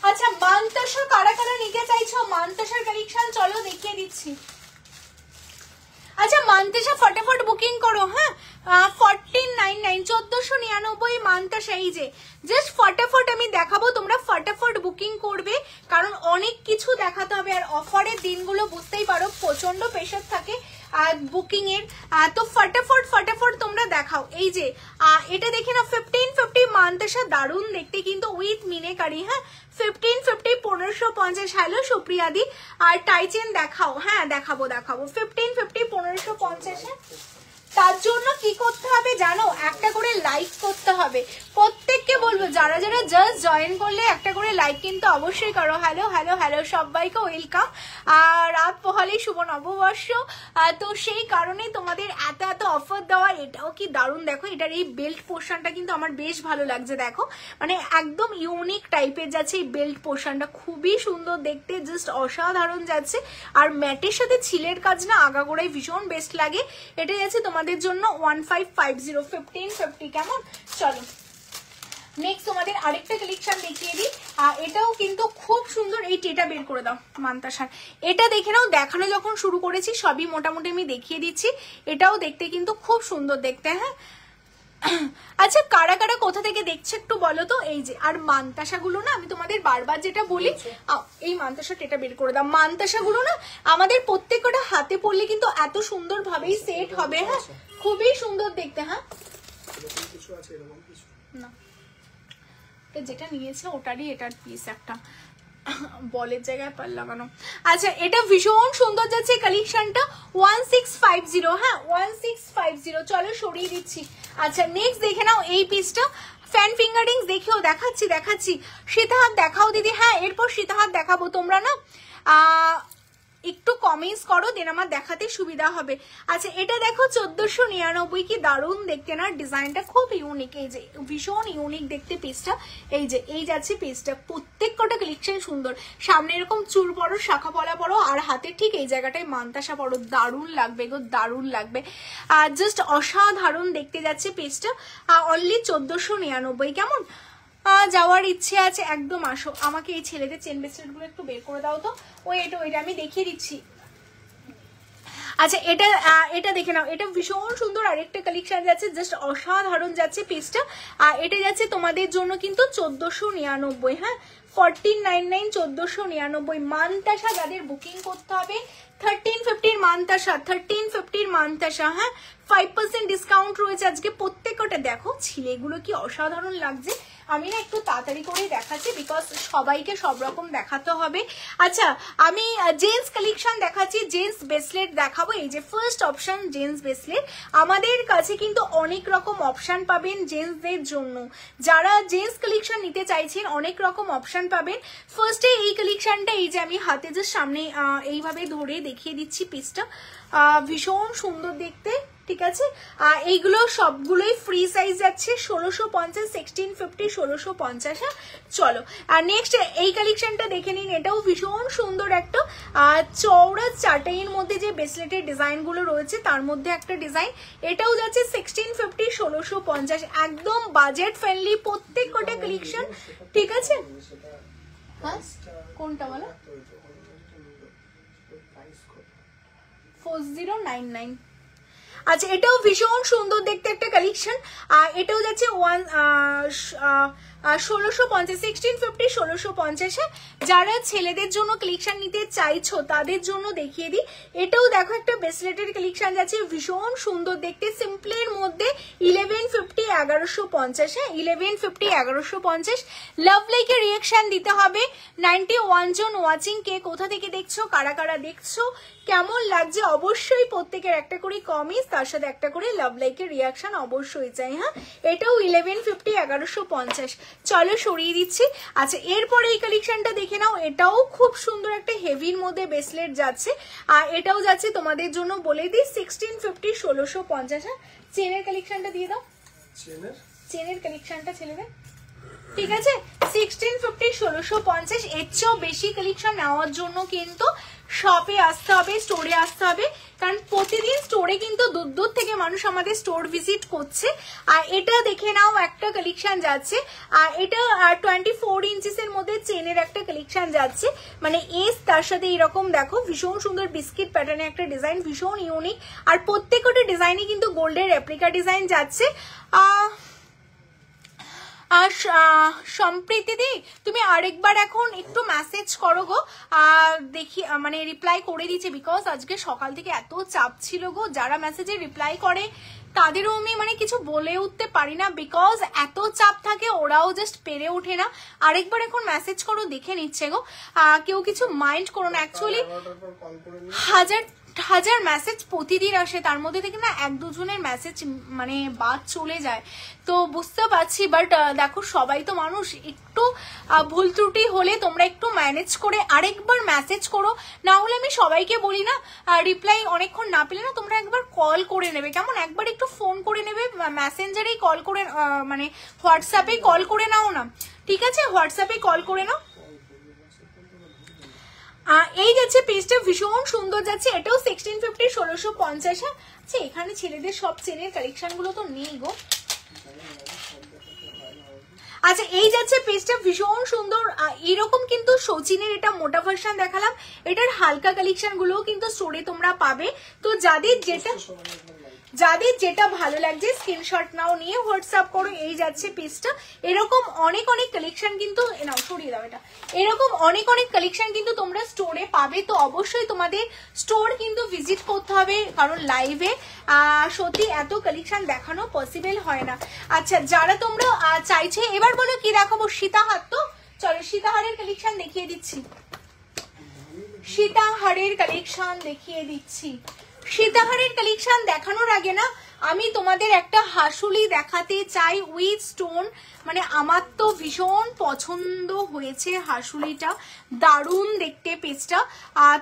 আচ্ছা মানতাসা কারা কারা নিতে চাইছো, মানতাসার কালেকশন চলো দেখিয়ে দিচ্ছি। আচ্ছা মানতাসা ফটাফট বুকিং করো, হ্যাঁ 1499, 1499 মানতাসা। এই যে জাস্ট ফটাফট আমি দেখাবো, তোমরা ফটাফট বুকিং করবে, কারণ অনেক কিছু দেখাতে হবে। আর অফারের দিনগুলো বুঝতেই পারো প্রচন্ড প্রেশার থাকে আর বুকিং এর, তো ফটাফট তোমরা দেখাও। এই যে এটা দেখে না 1550 মানতাসা, দারুণ দেখতে কিন্তু উইথ মিনেকারি, হ্যাঁ 1550, 1550। হ্যালো সুপ্রিয়াদি। আর টাইচেন দেখাও, হ্যাঁ দেখাবো 1550, 1550। তার জন্য কি করতে হবে জানো, একটা করে লাইক করতে হবে। প্রত্যেককে বলবো যারা যারা জাস্ট জয়েন করলে একটা করে লাইক কিন্তু অবশ্যই করো। হ্যালো হ্যালো হ্যালো সবাইকে ওয়েলকাম। আর রাত পোহালেই শুভ নববর্ষ, তো সেই কারণে তোমাদের এত অফার দেওয়া, এটাও কি দারুণ। দেখো এটার এই বেল্ট পোর্শনটা কিন্তু আমার বেশ ভালো লাগছে, দেখো মানে একদম ইউনিক টাইপের যাচ্ছে এই বেল্ট পোর্শনটা, খুবই সুন্দর দেখতে, জাস্ট অসাধারণ যাচ্ছে। আর ম্যাটের সাথে ছিলের কাজ না আগাগোড়াই ভীষণ বেস্ট লাগে। এটা যাচ্ছে তোমাদের জন্য 1550, 1550, কেমন? চলো নেক্সট তোমাদের আরেকটা কালেকশন দেখিয়ে দিই। এটাও কিন্তু খুব সুন্দর, এই টেটা বের করে দাও মানতাসার, এটা দেখে নাও। দেখানো যখন শুরু করেছি সবই মোটামুটি আমি দেখিয়ে দিচ্ছি, এটাও দেখতে কিন্তু খুব সুন্দর দেখতে, হ্যাঁ। আচ্ছা কারা কারা কোথা থেকে দেখছে একটু বলো তো। এই যে আর মানতাসা গুলো না আমি তোমাদের বারবার যেটা বলি, এই মানতাসা টেটা বের করে দাও। মানতাসা গুলো না আমাদের প্রত্যেকটা হাতে পড়লে কিন্তু এত সুন্দর ভাবেই সেট হবে, হ্যাঁ খুবই সুন্দর দেখতে, হ্যাঁ না যেটা নিয়েছে ওটারই এটার পিস একটা বলের জায়গায় পার লাগানো। আচ্ছা এটা ভীষণ সুন্দর যাচ্ছে কালেকশনটা, 1650, হ্যাঁ 1650। চলো সরিয়ে দিচ্ছি। আচ্ছা নেক্সট দেখে নাও এই পিসটা, ফ্যান ফিঙ্গারিংস দেখেও দেখাচ্ছি। সীতাহাত দেখাও দিদি, হ্যাঁ এরপর সীতাহাত দেখাবো। তোমরা না একটু কমেন্টস করো, দেন আমার দেখাতে সুবিধা হবে। আচ্ছা এটা দেখো 1499, কি দারুণ দেখতে না, ডিজাইনটা খুব ইউনিক, এই যে ভীষণ ইউনিক দেখতে পিসটা। এই যে এই যাচ্ছে পিসটা, প্রত্যেক কটা কালেকশন সুন্দর। সামনে এরকম চুল পরো, শাখা পলা পরো, আর হাতে ঠিক এই জায়গাটায় মানতাসা পরো, দারুণ লাগবে গো, দারুণ লাগবে। আর জাস্ট অসাধারণ দেখতে যাচ্ছে পিসটা, অনলি 1499, কেমন? যাওয়ার ইচ্ছে আছে একদম, আসো। আমাকে এই ছেলেদের চেন ব্রেসলেট গুলো একটু বের করে দাও তো, ওইটা আমি দেখিয়ে দিচ্ছি। আচ্ছা এটা দেখে নাও, এটা ভীষণ সুন্দর আরেকটা কালেকশন যাচ্ছে, জাস্ট অসাধারণ যাচ্ছে পিসটা। আর এটা যাচ্ছে তোমাদের জন্য কিন্তু 1499, হ্যাঁ 1499, 1499 মানতাসা। যাদের বুকিং করতে হবে 1350 মানতাসা, 1350 মানতাসা, হ্যাঁ 5% ডিসকাউন্ট রয়েছে আজকে প্রত্যেকটা। দেখো ছিলেগুলো কি অসাধারণ লাগছে, আমি না একটু তাড়াতাড়ি করে দেখাচ্ছি বিকজ সবাইকে সব রকম দেখাতে হবে। আচ্ছা আমি জেন্টস কালেকশন দেখাচ্ছি, জেন্টস ব্রেসলেট দেখাবো। এই যে ফার্স্ট অপশন জেন্টস ব্রেসলেট, আমাদের কাছে কিন্তু অনেক রকম অপশন পাবেন জেন্টসদের জন্য। যারা জেন্টস কালেকশন নিতে চাইছেন অনেক রকম অপশন কালেকশন পাবেন। ফার্স্টে এই কালেকশনটা, এই যে আমি হাতে যে সামনে এইভাবে ধরে দেখিয়ে দিচ্ছি পিসটা, ভীষণ সুন্দর দেখতে, ঠিক আছে। এইগুলো সবগুলোই ফ্রি সাইজ যাচ্ছে 1650, 1650, 1650। হ্যাঁ, চলো আর নেক্সট এই কালেকশনটা দেখে নিন। এটাও ভীষণ সুন্দর একটা চওড়া চাটাইয়ের মধ্যে যে ব্রেসলেটের ডিজাইনগুলো রয়েছে তার মধ্যে একটা ডিজাইন। এটাও যাচ্ছে 1650, 1650, একদম বাজেট ফ্রেন্ডলি প্রত্যেক কটা কালেকশন, ঠিক আছে। হ্যাঁ, কোনটা বলো? 4099। আচ্ছা, এটাও ভীষণ সুন্দর দেখতে একটা কালেকশন। এটাও যাচ্ছে 1650, 1650, 1650। যারা ছেলেদের জন্য কালেকশন নিতে চাইছো তাদের জন্য দেখিয়ে দিই। এটাও দেখো একটা ব্রেসলেটের কালেকশন যাচ্ছে, ভীষণ সুন্দর দেখতে, সিম্পলের মধ্যে 1150, 1150। হ্যাঁ, 1150, 1150। লাভ লাইকের রিয়াকশন দিতে হবে। 91 জন ওয়াচিং, কে কোথা থেকে দেখছো, কারা কারা দেখছো, কেমন লাগছে অবশ্যই প্রত্যেকের একটা করে কমিস, তার সাথে একটা করে লাভ লাইকের রিয়াকশন অবশ্যই চাই। হ্যাঁ, এটাও 1150, 1150। চলো সরিয়ে দিচ্ছি। আচ্ছা, এরপরে এই কালেকশনটা দেখে নাও। এটাও খুব সুন্দর একটা হেভির মধ্যে ব্রেসলেট যাচ্ছে, আর এটাও যাচ্ছে তোমাদের জন্য বলে দিই 1650, 1650। হ্যাঁ, চেনের কালেকশনটা দিয়ে দাও, চেনের কালেকশনটা ছেলেদের, ঠিক আছে। 1650, 1650। এর চেয়েও বেশি কালেকশন নেওয়ার জন্য কিন্তু শপে আসতে হবে, স্টোরে আসতে হবে, কারণ প্রতিদিন স্টোরে কিন্তু দূর দূর থেকে মানুষ আমাদের স্টোর ভিজিট করছে। আর এটা দেখে নাও, একটা কালেকশন যাচ্ছে, আর এটা 24 ইঞ্চিসের মধ্যে চেনের একটা কালেকশন যাচ্ছে, মানে এস, তার সাথে এরকম দেখো ভীষণ সুন্দর বিস্কিট প্যাটার্নের একটা ডিজাইন, ভীষণ ইউনিক। আর প্রত্যেকটা ডিজাইনই কিন্তু গোল্ডের রেপ্লিকা ডিজাইন যাচ্ছে। আর সম্প্রীতি দি, তুমি আরেকবার এখন একটু মেসেজ করো গো, দেখি মানে রিপ্লাই করে দিচ্ছে, বিকজ আজকে সকাল থেকে এত চাপ ছিল গো। যারা মেসেজে রিপ্লাই করে তাদেরও আমি মানে কিছু বলে উঠতে পারি না, বিকজ এত চাপ থাকে, ওরাও জাস্ট পেরে ওঠে না। আরেকবার এখন মেসেজ করো, দেখে নিচ্ছে গো, কেউ কিছু মাইন্ড করো না। অ্যাকচুয়ালি হাজার মেসেজ প্রতিদিন আসে, তার মধ্যে থেকে না 1-2 জনের মেসেজ মানে বাদ চলে যায়, তো বুঝতে পারছি। বাট দেখো, সবাই তো মানুষ, একটু ভুল ত্রুটি হলে তোমরা একটু ম্যানেজ করে আরেকবার মেসেজ করো। না হলে আমি সবাইকে বলি না, রিপ্লাই অনেকক্ষণ না পেলে না তোমরা একবার কল করে নেবে, কেমন, একবার একটু ফোন করে নেবে, মেসেঞ্জারেই কল করে, মানে হোয়াটসঅ্যাপে কল করে নাও না, ঠিক আছে, হোয়াটসঅ্যাপে কল করে নাও। এই যাচ্ছে পেজটা, ভীষণ সুন্দর যাচ্ছে। এটাও 1650, 1650। আচ্ছা, এখানে ছেলেদের সব চেনের কালেকশন গুলো তো নেই গো। আচ্ছা, এই যাচ্ছে পেজটা, ভীষণ সুন্দর। এরকম কিন্তু সচিনের এটা মোটা ভার্সন দেখালাম, এটার হালকা কালেকশন গুলোও কিন্তু স্টোরে তোমরা পাবে। তো যাদের যেটা ভালো লাগছে স্ক্রিনশট নাও, নিয়ে হোয়াটসঅ্যাপ করো। এই যাচ্ছে পেজটা, এরকম অনেক কালেকশন কিন্তু, নাও সরিয়ে দাও এটা, এরকম অনেক কালেকশন কিন্তু তোমরা স্টোরে পাবে। তো অবশ্যই তোমাদের স্টোর কিন্তু ভিজিট করতে হবে, কারণ লাইভে সত্যি এত কালেকশন দেখানো পসিবল হয় না। আচ্ছা, যারা তোমরা চাইছে, এবার বলো কি দেখাবো, সীতাহার। তো চলো সীতাহারের কালেকশন দেখিয়ে দিচ্ছি, সীতাহারের কালেকশন দেখিয়ে দিচ্ছি। সীতাহারের কালেকশন দেখানোর আগে না আমি তোমাদের একটা হাসুলি দেখাতে চাই উইথ স্টোন, মানে আমার তো ভীষণ পছন্দ হয়েছে হাসুলিটা, দারুণ দেখতে পেজটা।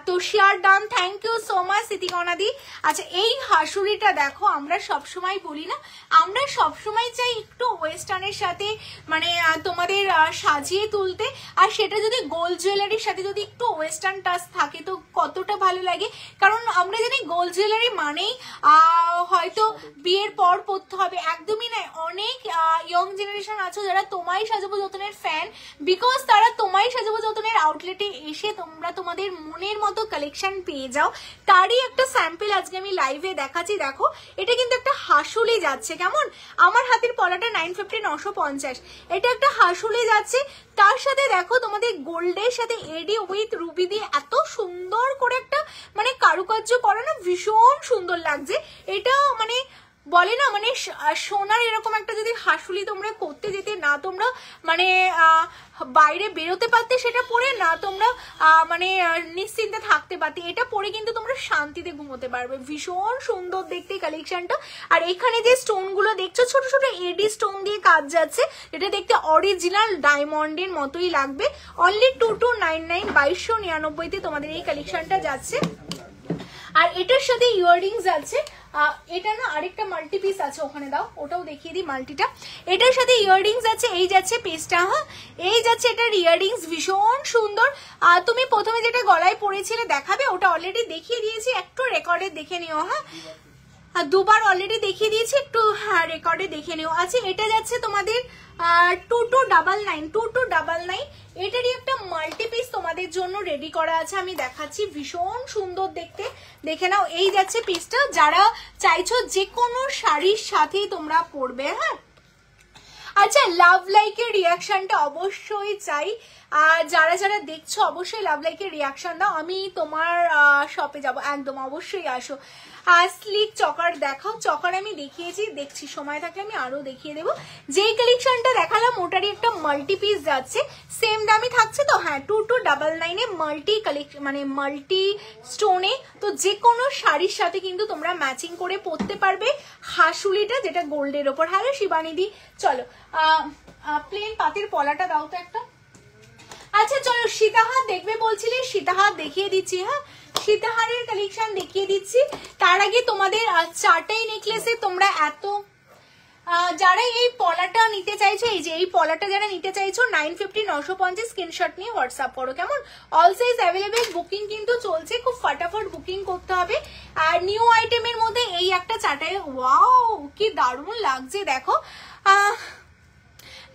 তো share done, thank you so much সিতিকণাদি। আচ্ছা, এই হাসুলিটা দেখো, আমরা সবসময় বলি না, আমরা সবসময় চাই একটু ওয়েস্টার্নের সাথে মানে তোমাদের সাজিয়ে তুলতে, আর সেটা যদি গোল্ড জুয়েলারির সাথে যদি একটু ওয়েস্টার্ন টাচ থাকে তো কতটা ভালো লাগে। কারণ আমরা জানি গোল্ড জুয়েলারি মানেই হয়তো বিয়ের পর পড়তে হবে, একদমই নয়। অনেক ইয়ং জেনারেশন আছো যারা তোমায় সাজাবো যতনের ফ্যান, বিকজ তারা তোমায় সাজাবো যতনের আউটলেটে এসে তোমরা তোমাদের মনের মতো কালেকশন পেয়ে যাও। তারই একটা স্যাম্পল আজকে আমি লাইভে দেখাচ্ছি। দেখো, এটা কিন্তু একটা হাসুলি যাচ্ছে, কেমন, আমার হাতের পলাটা 950, 950, এটা একটা হাসুলি যাচ্ছে। তার সাথে দেখো তোমাদের গোল্ডের সাথে এডি উইথ রুবি দিয়ে এত সুন্দর করে একটা মানে কারুকার্য করা না, ভীষণ সুন্দর লাগছে। এটা মানে বলে না মানে সোনার এরকম একটা যদি হাসুলি তোমরা করতে যেতে, না তোমরা মানে বাইরে বেরোতে পারতে সেটা পরে, না তোমরা মানে নিশ্চিন্তে থাকতে পারতে, এটা পরে কিন্তু তোমরা শান্তিতে ঘুমোতে পারবে। ভীষণ সুন্দর দেখতে কালেকশনটা। আর এখানে যে স্টোন গুলো দেখছো ছোট ছোট এডি স্টোন দিয়ে কাজ যাচ্ছে, এটা দেখতে অরিজিনাল ডায়মন্ডের মতোই লাগবে। অনলি 2299 2299 তে তোমাদের এই কালেকশনটা যাচ্ছে। আর এটার সাথে ইয়াররিংস আছে, এটা না আরেকটা মাল্টি পিস আছে, ওখানে দাও ওটাও দেখিয়ে দিই মাল্টিটা। এটার সাথে ইয়াররিংস আছে, এই যাচ্ছে পিসটা, হ্যাঁ এই যাচ্ছে এটার ইয়াররিংস, ভীষণ সুন্দর। তুমি প্রথমে যেটা গলায় পরেছিলে দেখাবে, ওটা অলরেডি দেখিয়ে দিয়েছি, একটু রেকর্ডে দেখে নিও। হ্যাঁ দুবার অলরেডি দেখিয়ে দিয়েছি, একটু হ্যাঁ রেকর্ডে দেখে নিও। আচ্ছা এটা যাচ্ছে তোমাদের 2299 2299। এটারই একটা মাল্টি পিস তোমাদের জন্য রেডি করা আছে, আমি দেখাচ্ছি, ভীষণ সুন্দর দেখতে, দেখে নাও। এই যাচ্ছে পিসটা, যারা চাইছো যে কোনো শাড়ির সাথেই তোমরা পরবে। হ্যাঁ আচ্ছা লাভ লাইকের রিয়াকশনটা অবশ্যই চাই, যারা যারা দেখছো অবশ্যই লাভ লাইকের রিয়াকশন দাও। আমি তোমার শপে যাব, একদম অবশ্যই আসো। স্লিক চকার দেখাও, চকার আমি দেখিয়েছি, দেখছি সময় থাকলে আমি আরো দেখিয়ে দেবো। যেই কালেকশনটা দেখালাম ওটারই একটা মাল্টি পিস যাচ্ছে, সেম দামই থাকছে তো। হ্যাঁ 2299 মাল্টি কালেকশন মানে মাল্টি স্টোনে, তো যে কোনো শাড়ির সাথে কিন্তু তোমরা ম্যাচিং করে পরতে পারবে। হাসুলিটা যেটা গোল্ডের ওপর। হ্যালো শিবানিদি, চলো প্লেন পাতের পলাটা দাও তো একটা। আচ্ছা চলো সীতাহার দেখবে বলছিলে, সীতাহার দেখিয়ে দিচ্ছি। হ্যাঁ সীতাহারের কালেকশন দেখিয়ে দিচ্ছি। তার আগে তোমাদের চারটাই নেকলেসে তোমরা এত যারা এই পলাটা নিতে চাইছো, এই যে এই পলাটা যারা নিতে চাইছো 950 950 স্ক্রিনশট নিয়ে হোয়াটসঅ্যাপ করো, কেমন? অল সাইজ অ্যাভেলেবেল, বুকিং কিন্তু চলছে, খুব ফটাফট বুকিং করতে হবে। আর নিউ আইটেমের মধ্যে এই একটা চাটাই, ওয়াও কি দারুণ লাগছে দেখো।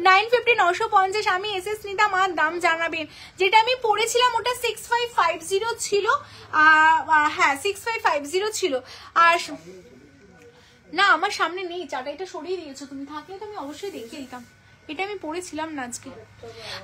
950 950 আমি এসএস নিতাম, আর দাম জানাবেন। যেটা আমি পড়েছিলাম ওটা 6550 ছিল, হ্যাঁ 6550 ছিল। আর না আমার সামনে নেই চাটাইটা, সরিয়ে দিয়েছো তুমি, থাকলে তো আমি অবশ্যই দেখিয়ে দিতাম। এটা আমি পড়েছিলাম না আজকে।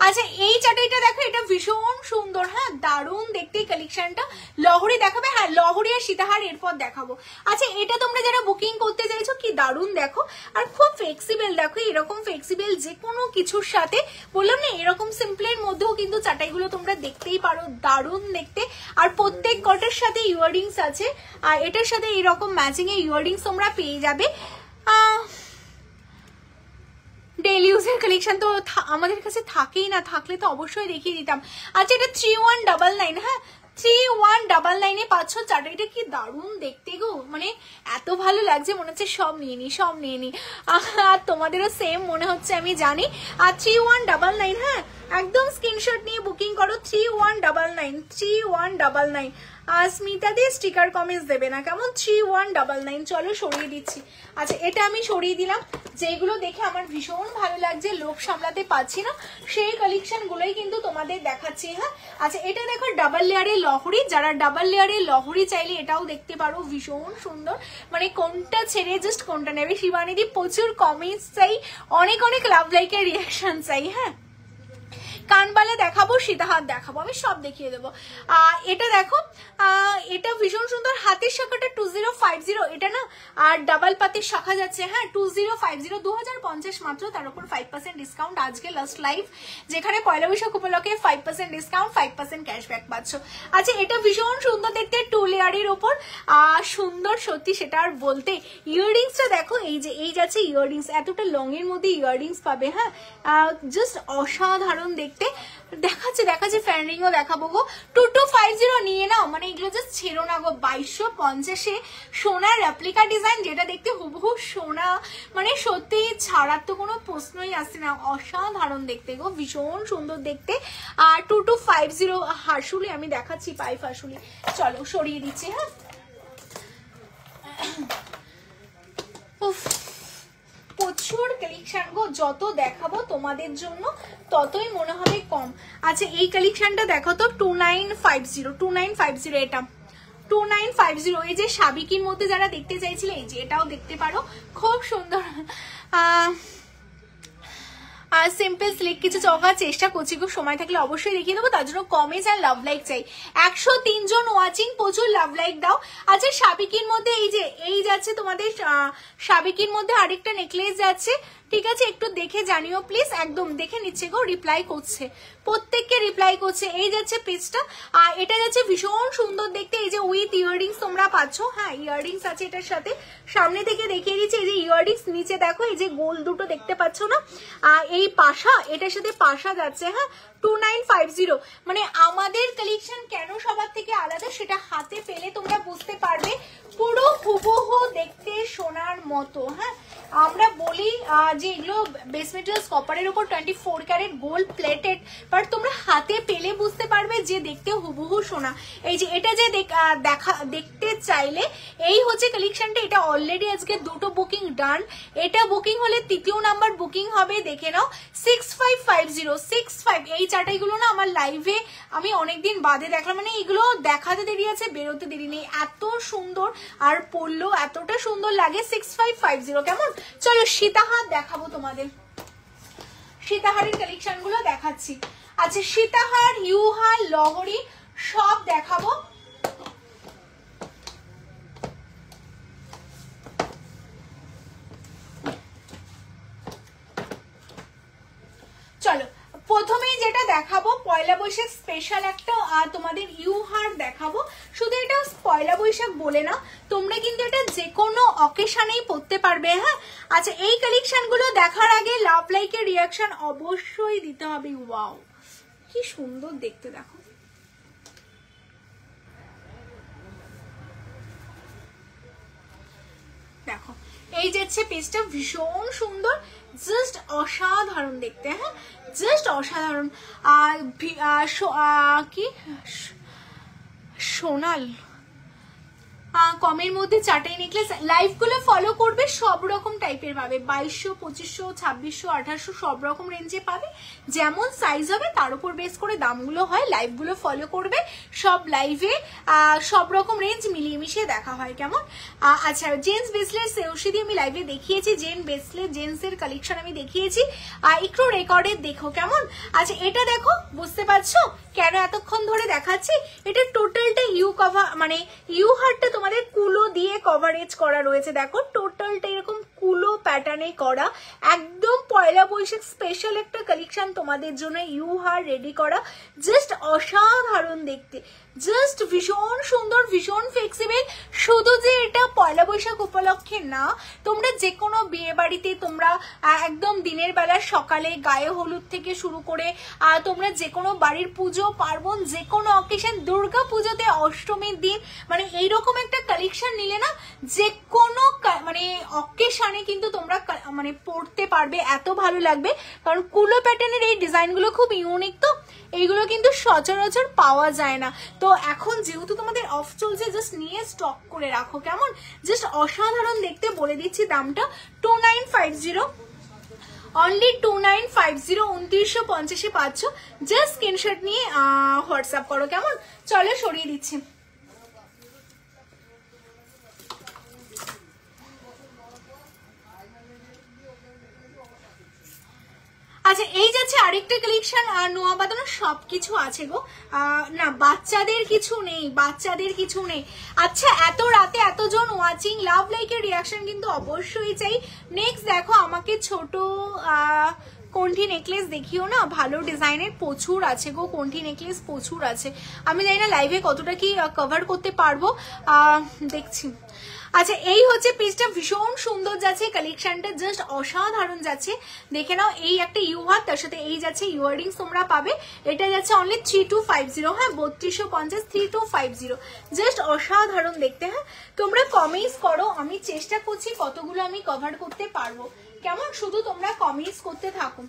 আচ্ছা এই চাটাইটা দেখো, এটা ভীষণ সুন্দর, হ্যাঁ দারুণ দেখতে কালেকশনটা। লহরি দেখাবে? হ্যাঁ লহরি আর সীতাহার এরপর দেখাবো। আচ্ছা এটা তোমরা যারা বুকিং করতে চাইছো কি দারুণ দেখো, আর খুব ফ্লেক্সিবল দেখো, এরকম ফ্লেক্সিবল যে কোনো কিছুর সাথে, বললাম না এরকম সিম্পলের মধ্যেও কিন্তু চাটাইগুলো তোমরা দেখতেই পারো, দারুণ দেখতে। আর প্রত্যেক কটার সাথে ইয়াররিংস আছে, আর এটার সাথে এরকম ম্যাচিং এ ইয়াররিংস তোমরা পেয়ে যাবে। ডেইলি ইউজের কালেকশন তো আমাদের কাছে থাকেই না, থাকলে তো অবশ্যই দেখিয়ে দিতাম। আচ্ছা এটা 3199, হ্যাঁ 3199 পাচ্ছ চাটাইটা, কি দারুণ দেখতে গো, মানে এত ভালো লাগছে, মনে হচ্ছে সব নিয়ে নি সব নিয়ে নি। আর তোমাদেরও সেম মনে হচ্ছে আমি জানি। আর 3199, হ্যাঁ একদম স্ক্রিনশট নিয়ে বুকিং করো। 3199 3199। আর স্মিতা দিয়ে স্টিকার কমেন্টস দেবে না, কেমন? 3199। চলো সরিয়ে দিচ্ছি। আচ্ছা এটা আমি সরিয়ে দিলাম, যেগুলো দেখে আমার ভীষণ ভালো লাগছে, লোভ সামলাতে পারছি না, সেই কালেকশন গুলোই কিন্তু তোমাদের দেখাচ্ছি। হ্যাঁ আচ্ছা এটা দেখো ডাবল লেয়ারের লহরি, যারা ডাবল লেয়ারের লহরি চাইলে এটাও দেখতে পারো, ভীষণ সুন্দর। মানে কোনটা ছেড়ে জাস্ট কোনটা নেবে। শিবানীদি প্রচুর কমেন্টস চাই, অনেক অনেক লাভ লাইকের রিয়াকশন চাই। হ্যাঁ কানবালা দেখাবো, সীতাহার দেখাবো, আমি সব দেখিয়ে দেবো। এটা দেখো, এটা ভীষণ সুন্দর, হাতের শাখাটা 2050, এটা না আর ডাবল পাতের শাখা যাচ্ছে। হ্যাঁ 2050 2050 মাত্র, তার উপর 5% ডিসকাউন্ট। আজকে লাস্ট লাইভ, যেখানে পয়লা বৈশাখ উপলক্ষে 5% ডিসকাউন্ট, 5% ক্যাশব্যাক পাচ্ছ। আচ্ছা এটা ভীষণ সুন্দর দেখতে, 2 লেয়ারের ওপর, সুন্দর সত্যি, সেটা আর বলতে। ইয়াররিংসটা দেখো, এই যে এই যাচ্ছে ইয়াররিংস, এতটা লং এর মধ্যে ইয়াররিংস পাবে। হ্যাঁ জাস্ট অসাধারণ দেখতে। দেখাচ্ছে ফ্যান রিংও দেখাবো গো। 2250 নিয়ে নাও, মানে এগুলো জাস্ট ছেড়ো না গো। 2250 সোনার রেপ্লিকা ডিজাইন, যেটা দেখতে হুবহু সোনা, মানে সত্যি ছাড়ার তো কোনো প্রশ্নই আসছে না, অসাধারণ দেখতে গো, ভীষণ সুন্দর দেখতে। আর 2250 হাসুলি আমি দেখাচ্ছি, পাইপ হাসুলি। চলো সরিয়ে দিচ্ছি। হ্যাঁ প্রচুর কালেকশন গো, যত দেখাবো তোমাদের জন্য ততই মনে হবে কম। আচ্ছা এই কালেকশনটা দেখো তো, 2950 এটা 2950। এই যে সাবিকির মধ্যে যারা দেখতে চাইছিলে, এই যে এটাও দেখতে পারো, খুব সুন্দর। সিম্পল স্লিক কিছু চকার চেষ্টা করছি, খুব সময় থাকলে অবশ্যই দেখিয়ে দেবো, তার জন্য কমেন্টস আর লাভ লাইক চাই। 103 জন ওয়াচিং, প্রচুর লাভ লাইক দাও। আচ্ছা সাবিকির মধ্যে এই যাচ্ছে তোমাদের, সাবিকির মধ্যে আরেকটা নেকলেস যাচ্ছে, ঠিক আছে একটু দেখে জানিও প্লিজ। একদম দেখে নিচ্ছে গো, রিপ্লাই করছে, প্রত্যেককে রিপ্লাই করছে। এই যাচ্ছে পিসটা, আর এটা যাচ্ছে ভীষণ সুন্দর দেখতে, এই যে উইথ ইয়াররিংস তোমরা পাচ্ছ। হ্যাঁ ইয়াররিংস আছে এটার সাথে, সামনে থেকে দেখিয়ে দিচ্ছি। এই যে ইয়াররিংস, নিচে দেখো এই যে গোল দুটো দেখতে পাচ্ছ না, আর এই পাশা, এটার সাথে পাশা যাচ্ছে। হ্যাঁ 2950, মানে আমাদের কালেকশন কেন সবার থেকে আলাদা সেটা হাতে পেলে তোমরা বুঝতে পারবে। পুরো হুবহু দেখতে সোনার মতো। হ্যাঁ আমরা বলি যে এগুলো বেস মেটেরিয়ালস কপারের উপর 24 ক্যারেট গোল্ড প্লেটেড, বাট তোমরা হাতে পেলে বুঝতে পারবে যে দেখতে হুবহু সোনা। এই যে এটা যে দেখতে চাইলে এই হচ্ছে কালেকশনটা। এটা অলরেডি আজকে দুটো বুকিং ডান, এটা বুকিং হলে তৃতীয় নাম্বার বুকিং হবে, দেখে নাও। 655065, এই চাটাইগুলো না আমার লাইভে আমি অনেকদিন বাদে দেখলাম, মানে এগুলো দেখাতে দেরি আছে, বেরোতে দেরি নেই, এত সুন্দর আর পড়লেও এতটা সুন্দর লাগে। 6550 কেমন? চলো সীতাহার দেখাবো তোমাদের, সীতাহারের কালেকশন গুলো দেখাচ্ছি। আচ্ছা সীতাহার, ইউহার, লহরি সব দেখাবো। চলো প্রথমেই যেটা দেখাবো পয়লা বৈশাখ স্পেশাল একটা তোমাদের ইউহার দেখাবো। শুধু এটা পয়লা বৈশাখ বলে না, তোমরা কিন্তু এটা যে কোনো অকেশনেই পড়তে পারবে। হ্যাঁ আচ্ছা এই কালেকশন গুলো দেখার আগে লাভ লাইকের রিয়াকশন অবশ্যই দিতে হবে। ওয়াও কি সুন্দর দেখতে, দেখো দেখো এই যাচ্ছে পেজটা, ভীষণ সুন্দর, জাস্ট অসাধারণ দেখতে। হ্যাঁ জাস্ট অসাধারণ। আর কি সোনাল কমের মধ্যে চারটাই নেকলেস। লাইভ গুলো ফলো করবে, সব রকম টাইপের পাবে, 2200, 2500, 2600, 2800 সব রকম রেঞ্জে পাবে। যেমন সাইজ হবে তার উপর বেস করে দামগুলো হয়। লাইভ গুলো ফলো করবে, সব লাইভে সব রকম রেঞ্জ মিলিয়ে মিশিয়ে দেখা হয়। কেমন? আচ্ছা জেন্টস ব্রেসলেট সেউসিদি আমি লাইভে দেখিয়েছি, জেন্টস ব্রেসলেট জেন্টস এর কালেকশন আমি দেখিয়েছি, একটু রেকর্ডে দেখো কেমন। আচ্ছা এটা দেখো, বুঝতে পারছো কেন এতক্ষণ ধরে দেখাচ্ছি? এটা টোটালটা ইউ কভার, মানে ইউ হারটা তোমাদের কুলো দিয়ে কভারেজ করা রয়েছে। দেখো টোটালটা এরকম কুলো প্যাটার্নে করা, একদম পয়লা বৈশাখ স্পেশাল একটা কালেকশন তোমাদের জন্য ইউ হার রেডি করা। জাস্ট অসাধারণ দেখতে, জাস্ট ভীষণ সুন্দর, ভীষণ ফ্লেক্সিবল। শুধু যে এটা পয়লা বৈশাখ উপলক্ষে না, তোমরা যে কোনো বিয়ে বাড়িতে তোমরা একদম দিনের বেলা সকালে গায়ে হলুদ থেকে শুরু করে তোমরা যে কোনো বাড়ির পুজো পার্বণ, যে কোনো অকেশন, দুর্গা পুজোতে অষ্টমীর দিন, মানে এইরকম একটা কালেকশন নিলে না যে কোনো মানে অকেশনে কিন্তু তোমরা মানে পড়তে পারবে, এত ভালো লাগবে। কারণ কুলো প্যাটার্নের এই ডিজাইনগুলো খুব ইউনিক, তো এইগুলো কিন্তু সচরাচর পাওয়া যায় না। তো এখন যেহেতু তোমাদের অফ চলছে, জাস্ট নিয়ে স্টক করে রাখো কেমন। জাস্ট অসাধারণ দেখতে, বলে দিচ্ছি দামটা 2950, অনলি 2950, 2950 পাচ্ছ। জাস্ট স্ক্রিনশট নিয়ে হোয়াটসঅ্যাপ করো কেমন। চলো সরিয়ে দিচ্ছি। আচ্ছা এই যাচ্ছে আরেকটা কালেকশন, আর নোয়া বাঁধানো সবকিছু আছে গো। না বাচ্চাদের কিছু নেই, বাচ্চাদের কিছু নেই। আচ্ছা এত রাতে এতজন ওয়াচিং, লাভ লাইকের রিয়াকশন কিন্তু অবশ্যই চাই। নেক্সট দেখো আমাকে ছোট কণ্ঠি নেকলেস দেখিও না, ভালো ডিজাইনের প্রচুর আছে গো, কণ্ঠি নেকলেস প্রচুর আছে। আমি জানি না লাইভে কতটা কি কভার করতে পারবো, দেখছি। আচ্ছা এই হচ্ছে পিসটা, ভীষণ সুন্দর যাচ্ছে কালেকশনটা, জাস্ট অসাধারণ যাচ্ছে, দেখে নাও। এই একটা ইউ হাত, তার সাথে এই যাচ্ছে ইয়াররিংস তোমরা পাবে। এটা যাচ্ছে অনলি 3250। হ্যাঁ 3250, 3250, জাস্ট অসাধারণ দেখতে। হ্যাঁ তোমরা কমেন্টস করো, আমি চেষ্টা করছি কতগুলো আমি কভার করতে পারবো কেমন, শুধু তোমরা কমেন্টস করতে থাকো।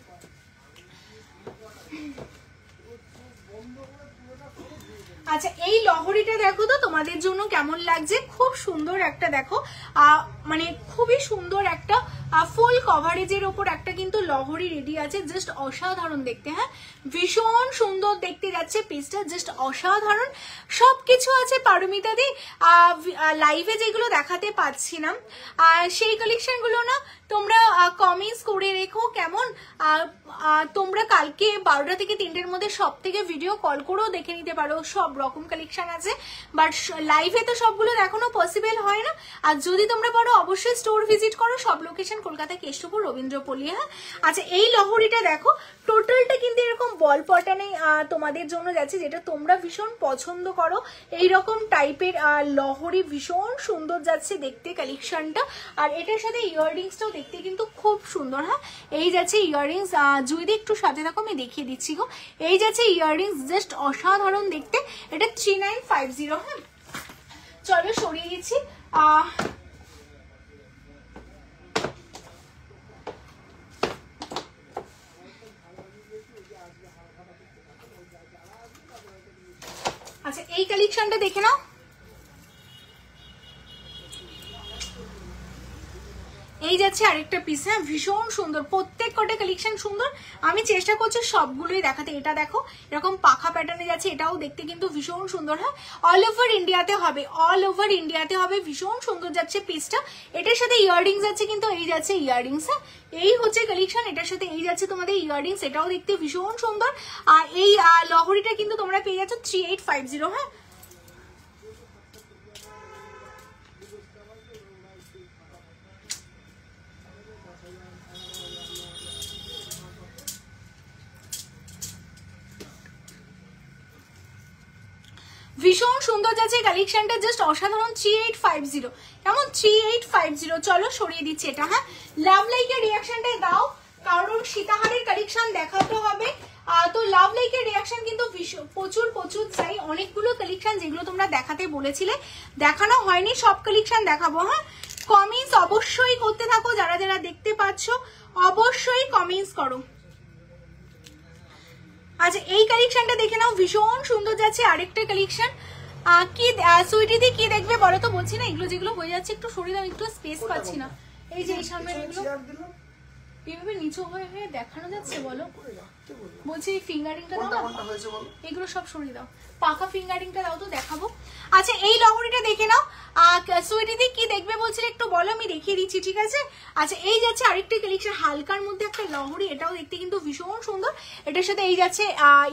আচ্ছা এই লহরিটা দেখো তো তোমাদের জন্য কেমন লাগছে, খুব সুন্দর একটা দেখো, মানে খুবই সুন্দর একটা ফুল কভারেজের ওপর একটা কিন্তু লহরি রেডি আছে, জাস্ট অসাধারণ দেখতে। হ্যাঁ, ভীষণ সুন্দর দেখতে যাচ্ছে পিসটা, জাস্ট অসাধারণ সবকিছু আছে পারমিতা দি। লাইভে যেগুলো দেখাতে পাচ্ছি না সেই কালেকশনগুলো না তোমরা কমেন্টস করে রেখো কেমন। তোমরা কালকে 12টা থেকে 3টের মধ্যে সব থেকে ভিডিও কল করেও দেখে নিতে পারো, সব রকম কালেকশন আছে, বাট লাইভে তো সবগুলো দেখানো পসিবল হয় না। আর যদি তোমরা পারো অবশ্যই স্টোর ভিজিট করো, সব লোকেশন কলকাতা কেষ্টপুর রবীন্দ্রপল্লী। হ্যাঁ, আচ্ছা এই লহরিটা দেখো, টোটালটা কিন্তু এরকম বল পটানে তোমাদের জন্য যাচ্ছে, যেটা তোমরা ভীষণ পছন্দ করো। এইরকম টাইপের লহরি ভীষণ সুন্দর যাচ্ছে দেখতে কালেকশনটা। আর এটার সাথে ইয়াররিংসটাও দেখতে কিন্তু খুব সুন্দর। হ্যাঁ, এই যাচ্ছে ইয়াররিংস, যদি একটু সাথে থাকো আমি দেখিয়ে দিচ্ছি গো। এই যাচ্ছে ইয়াররিংস, জাস্ট অসাধারণ দেখতে। এটা 3950। হ্যাঁ, চলো সরিয়ে দিচ্ছি। আচ্ছা এই কালেকশনটা দেখে নাও, এই যাচ্ছে আরেকটা পিস। হ্যাঁ, ভীষণ সুন্দর, প্রত্যেক কটা কালেকশন সুন্দর। আমি চেষ্টা করছি সবগুলোই দেখাতে। এটা দেখো এরকম পাখা প্যাটার্নে যাচ্ছে, এটাও দেখতে কিন্তু ভীষণ সুন্দর। হ্যাঁ, অল ওভার ইন্ডিয়াতে হবে, অল ওভার ইন্ডিয়াতে হবে, ভীষণ সুন্দর যাচ্ছে পিসটা। এটার সাথে ইয়াররিংস আছে কিন্তু, এই যাচ্ছে ইয়াররিংস। হ্যাঁ, এই হচ্ছে কালেকশন, এটার সাথে এই যাচ্ছে তোমাদের ইয়াররিংস, এটাও দেখতে ভীষণ সুন্দর। আর এই লহরিটা কিন্তু তোমরা পেয়ে যাচ্ছ 3850। হ্যাঁ, ভীষণ সুন্দর যাচ্ছে কালেকশনটা, জাস্ট অসাধারণ। 3850 কেমন, 3850। চলো সরিয়ে দিচ্ছি এটা। হ্যাঁ, লাভ লাইকের রিয়াকশনটা দাও, কারণ সীতাহারের কালেকশন দেখাতে হবে। তো লাভ লাইকের রিয়াকশন কিন্তু প্রচুর প্রচুর চাই। অনেকগুলো কালেকশন যেগুলো তোমরা দেখাতে বলেছিলে দেখানো হয়নি, সব কালেকশন দেখাবো। হ্যাঁ, কমেন্টস অবশ্যই করতে থাকো, যারা যারা দেখতে পাচ্ছ অবশ্যই কমেন্টস করো। আচ্ছা এই কালেকশনটা দেখে নাও, ভীষণ সুন্দর যাচ্ছে আরেকটা কালেকশন। কি সুইটি দি কি দেখবে বলো তো? বলছি না এগুলো যেগুলো হয়ে যাচ্ছে একটু সরিয়ে দাও, একটু স্পেস পাচ্ছি না। এই যে এই সামনে এগুলো এইভাবে নিচু হয়ে হয়ে দেখানো যাচ্ছে, বলো। বলছি এই ফিঙ্গারিংটা দাও না, এগুলো সব সরিয়ে দাও, পাকা ফিঙ্গারিংটা দাও তো দেখাবো। আচ্ছা এই লহরিটা দেখে নাও, সুইটি দি কি দেখবে বলছিলে একটু বলো, আমি দেখিয়ে দিচ্ছি, ঠিক আছে। আচ্ছা এই যাচ্ছে আরেকটা কালেকশন, হালকার মধ্যে একটা লহরি, এটাও দেখতে কিন্তু ভীষণ সুন্দর। এটার সাথে এই যাচ্ছে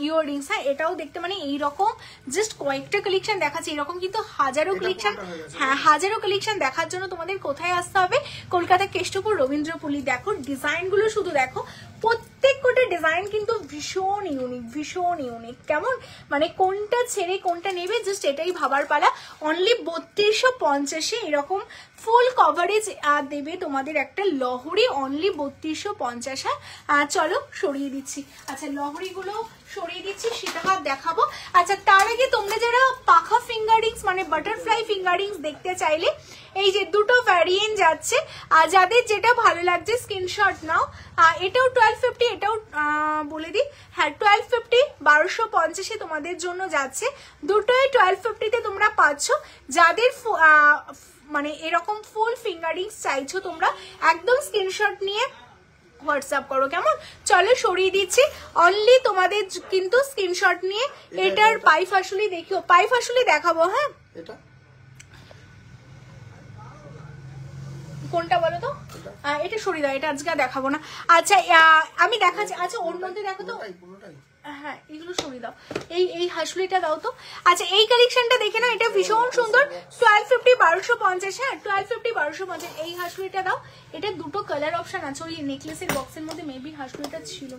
ইয়াররিংস। হ্যাঁ, এটাও দেখতে মানে এইরকম জাস্ট কয়েকটা কালেকশন দেখাচ্ছে, এরকম কিন্তু হাজারো কালেকশন। হ্যাঁ, হাজারো কালেকশন দেখার জন্য তোমাদের কোথায় আসতে হবে? কলকাতা কেষ্টপুর রবীন্দ্রপল্লী। দেখো ডিজাইনগুলো শুধু দেখো, প্রত্যেক কোটা ডিজাইন কিন্তু ভীষণ ইউনিক, ভীষণ ইউনিক। কেমন মানে কোনটা ছেড়ে কোনটা নেবে জাস্ট এটাই ভাবার পালা। অনলি 3250 এরকম ফুল কভারেজ দেবে তোমাদের একটা লহরি, অনলি 3250। হ্যাঁ, চলো সরিয়ে দিচ্ছি। আচ্ছা লহরিগুলো সরিয়ে দিচ্ছি, সীতাহার দেখাবো। আচ্ছা তার আগে তোমরা যারা পাখা ফিঙ্গারিংস মানে বাটারফ্লাই ফিঙ্গারিংস দেখতে চাইলে এই যে দুটো ভ্যারিয়েন্ট যাচ্ছে, আর যাদের যেটা ভালো লাগছে স্ক্রিনশট নাও। এটাও 1250, এটাও বলে দিই। হ্যাঁ 1250 1250 তোমাদের জন্য যাচ্ছে, দুটোই 1250-তে তোমরা পাচ্ছ। যাদের মানে এরকম ফুল ফিঙ্গারিংস চাইছো তোমরা একদম স্ক্রিনশট নিয়ে হোয়াটসঅ্যাপ করো, কেমন। চলো সরিয়ে দিচ্ছি, অনলি তোমাদের কিন্তু স্ক্রিনশট নিয়ে। এটার পাই ফাসুলি দেখিও, পাই ফাসুলি দেখাবো। হ্যাঁ কোনটা বলো তো? এটা সরিয়ে দাও, এটা আজকে দেখাবো না। আচ্ছা আমি দেখাচ্ছি। আচ্ছা ওর মধ্যে দেখো তো, হ্যাঁ এগুলো সরিয়ে দাও, এই হাসুলিটা দাও তো। আচ্ছা এই কালেকশনটা দেখে না, এটা ভীষণ সুন্দর। 1250 1250। হ্যাঁ 1250 1250। এই হাসুলিটা দাও, এটা দুটো কালার অপশন আছে, ওই নেকলেসের বক্সের মধ্যে মেবি হাসুলিটা ছিল,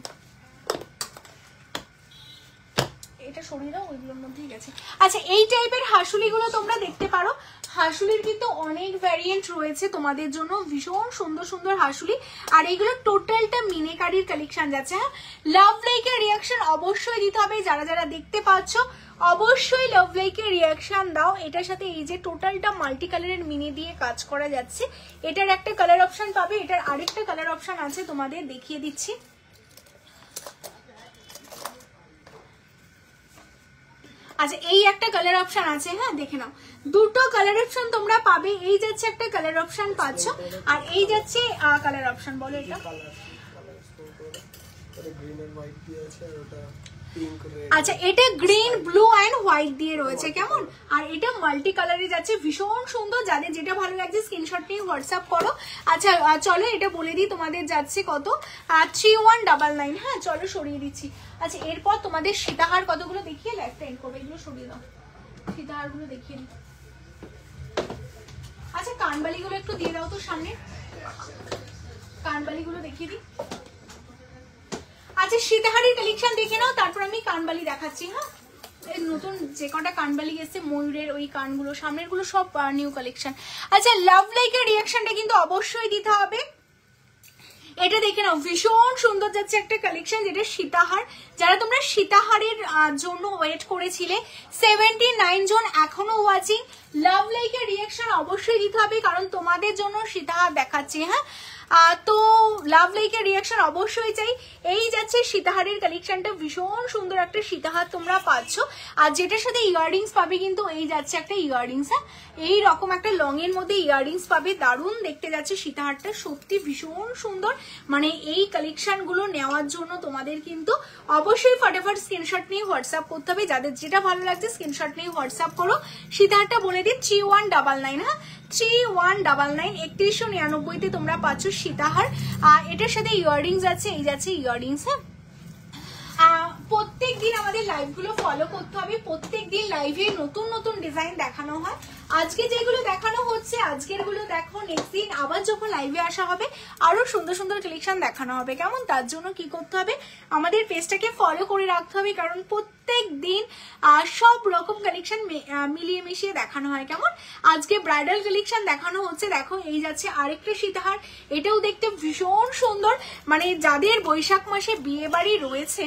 এটা সরিয়ে দাও, ওইগুলোর মধ্যেই গেছে। আচ্ছা এই টাইপের হাসুলিগুলো তোমরা দেখতে পারো। হাসুলির কিন্তু অনেক ভ্যারিয়েন্ট রয়েছে তোমাদের জন্য, ভীষণ সুন্দর সুন্দর হাসুলি। আর এইগুলো টোটালটা মিনেকারির কালেকশন যাচ্ছে। হ্যাঁ লাভ লাইকের রিয়াকশন অবশ্যই দিতে হবে, যারা যারা দেখতে পাচ্ছ অবশ্যই লাভ লাইকের রিয়াকশন দাও। এটার সাথে এই যে টোটালটা মাল্টি কালারের মিনি দিয়ে কাজ করা যাচ্ছে, এটার একটা কালার অপশন পাবে, এটার আরেকটা কালার অপশন আছে, তোমাদের দেখিয়ে দিচ্ছি। আচ্ছা এই একটা কালার অপশন আছে, হ্যাঁ দেখে নাও, দুটো কালার অপশন তোমরা পাবে। এই যাচ্ছে একটা কালার অপশন পাচ্ছ, আর এই যাচ্ছে কালার অপশন। বলো এটা আচ্ছা, এটা গ্রিন ব্লু অ্যান্ড হোয়াইট দিয়ে রয়েছে কেমন, আর এটা মাল্টি কালারে যাচ্ছে, ভীষণ সুন্দর। যাদের যেটা ভালো লাগছে স্ক্রিনশট নিয়ে হোয়াটসঅ্যাপ করো। আচ্ছা চলো এটা বলে দিই তোমাদের যাচ্ছে কত, 3199। হ্যাঁ চলো সরিয়ে দিচ্ছি। আচ্ছা এরপর তোমাদের সীতাহার কতগুলো দেখিয়ে লাইফটা এন্ড করবে, এগুলো সরিয়ে দাও, সীতাহার গুলো দেখিয়ে দিই। আচ্ছা কানবালি গুলো একটু দিয়ে দাও তো সামনে, কানবালি গুলো দেখিয়ে দিই। আচ্ছা সীতাহারের কালেকশন দেখে নাও, তারপর আমি কানবালি দেখাচ্ছি। হ্যাঁ নতুন যে কটা কানবালি এসছে ময়ূরের ওই কানগুলো সামনের গুলো সব নিউ কালেকশন। আচ্ছা লাভ লাইকের রিয়াকশনটা কিন্তু অবশ্যই দিতে হবে। এটা দেখে নাও ভীষণ সুন্দর যাচ্ছে একটা কালেকশন, যেটা সীতাহার। যারা তোমরা সীতাহারের জন্য ওয়েট করেছিলে 79 জন এখনো ওয়াচিং, লাভ লাইকের রিয়াকশন অবশ্যই দিতে হবে, কারণ তোমাদের জন্য সীতাহার দেখাচ্ছি। হ্যাঁ তো লাভ লাইকের রিয়াকশন অবশ্যই চাই। এই যাচ্ছে সীতাহারের কালেকশনটা, ভীষণ সুন্দর একটা সীতাহার তোমরা পাচ্ছ, আর যেটার সাথে ইয়াররিংস পাবে কিন্তু এই যাচ্ছে একটা ইয়াররিংস। হ্যাঁ এই রকম একটা লং এর মধ্যে ইয়াররিংস পাবে, দারুণ দেখতে যাচ্ছে সীতাহারটা, সত্যি ভীষণ সুন্দর। মানে এই কালেকশন গুলো নেওয়ার জন্য তোমাদের কিন্তু অবশ্যই ফটাফট স্ক্রিনশট নিয়ে হোয়াটসঅ্যাপ করতে হবে। যাদের যেটা ভালো লাগছে স্ক্রিনশট নিয়ে হোয়াটসঅ্যাপ করো। সীতাহারটা বলে দিই 3199। হ্যাঁ 3199 3199-তে তোমরা পাচ্ছ সীতাহার, আর এটার সাথে ইয়াররিংস আছে, এই যাচ্ছে ইয়াররিংস। হ্যাঁ প্রত্যেক দিন আমাদের লাইভ গুলো ফলো করতে হবে, প্রত্যেক দিন লাইভে নতুন নতুন ডিজাইন দেখানো হয়। আজকে যেগুলো দেখানো হচ্ছে আজকের গুলো দেখো, নেক্সট দিন আবার যখন লাইভে আসা হবে আরো সুন্দর সুন্দর কালেকশন দেখানো হবে কেমন। তার জন্য কি করতে হবে, আমাদের পেজটাকে ফলো করে রাখতে হবে, কারণ প্রত্যেক দিন সব রকম কালেকশন মিলিয়ে মিশিয়ে দেখানো হয় কেমন। আজকে ব্রাইডাল কালেকশন দেখানো হচ্ছে, দেখো এই যাচ্ছে আরেকটা সীতাহার, এটাও দেখতে ভীষণ সুন্দর। মানে যাদের বৈশাখ মাসে বিয়ে বাড়ি রয়েছে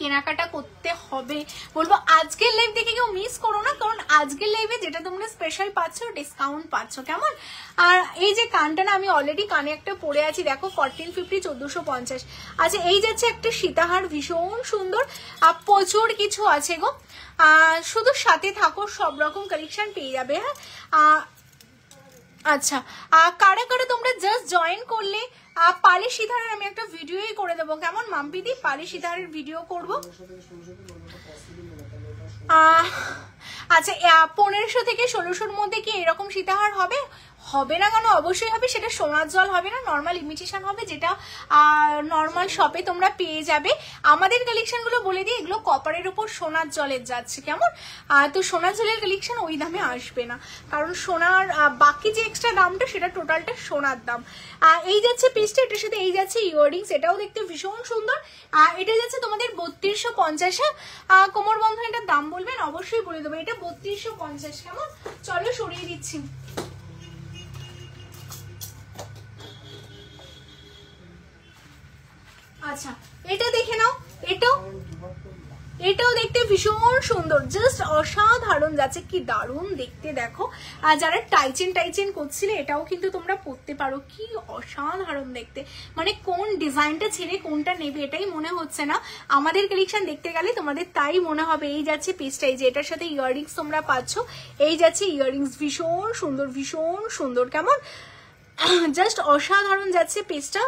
কেনাকাটা করতে হবে, বলবো আজকের লাইভ দেখে কেউ মিস করো না, কারণ আজকের লাইভে যেটা তোমরা স্পেশাল পাচ্ছ ডিসকাউন্ট পাচ্ছ কেমন। আর এই যে কানটা না আমি অলরেডি কানে একটা পরে আছি, দেখো 1450 1450। আচ্ছা এই যাচ্ছে একটা সীতাহার, ভীষণ সুন্দর, প্রচুর কিছু আছে গো, শুধু সাথে থাকো, সব রকম কালেকশন পেয়ে যাবে। হ্যাঁ আচ্ছা কারা কারা তোমরা জাস্ট জয়েন করলে পালি সীতাহারের আমি একটা ভিডিওই করে দেবো কেমন, মাম্পিদি পালি সীতাহারের ভিডিও করবো। আচ্ছা 1500 থেকে 1600-র মধ্যে কি এরকম সীতাহার হবে? হবে না কেন, অবশ্যই হবে। সেটা সোনার জল হবে না, নর্মাল ইমিটেশন হবে, যেটা নর্মাল শপে তোমরা পেয়ে যাবে। আমাদের কালেকশন গুলো বলে দিই, এগুলো কপারের উপর সোনার জলের যাচ্ছে কেমন। তো সোনার জলের কালেকশন ওই দামে আসবে না, কারণ সোনার বাকি যে এক্সট্রা দামটা সেটা টোটালটা সোনার দাম। এই যাচ্ছে পিসটা, এটার সাথে এই যাচ্ছে ইয়াররিংস, এটাও দেখতে ভীষণ সুন্দর। এটা যাচ্ছে তোমাদের 3250। কোমর বন্ধন এটার দাম বলবেন, অবশ্যই বলে দেবো, এটা 3250 কেমন। চলো সরিয়ে দিচ্ছি। আচ্ছা এটা দেখে নাও, এটাও দেখতে ভীষণ সুন্দর, জাস্ট অসাধারণ যাচ্ছে, কি দারুণ দেখতে দেখো। আর যারা টাইচেন করছিলে এটাও কিন্তু তোমরা পরতে পারো, কি অসাধারণ দেখতে। মানে কোন ডিজাইনটা ছেড়ে কোনটা নেবে এটাই মনে হচ্ছে না, আমাদের কালেকশন দেখতে গেলে তোমাদের তাই মনে হবে। এই যাচ্ছে পিসটা, এই যে এটার সাথে ইয়াররিংস তোমরা পাচ্ছ, এই যাচ্ছে ইয়াররিংস, ভীষণ সুন্দর ভীষণ সুন্দর কেমন, জাস্ট অসাধারণ যাচ্ছে পিসটা।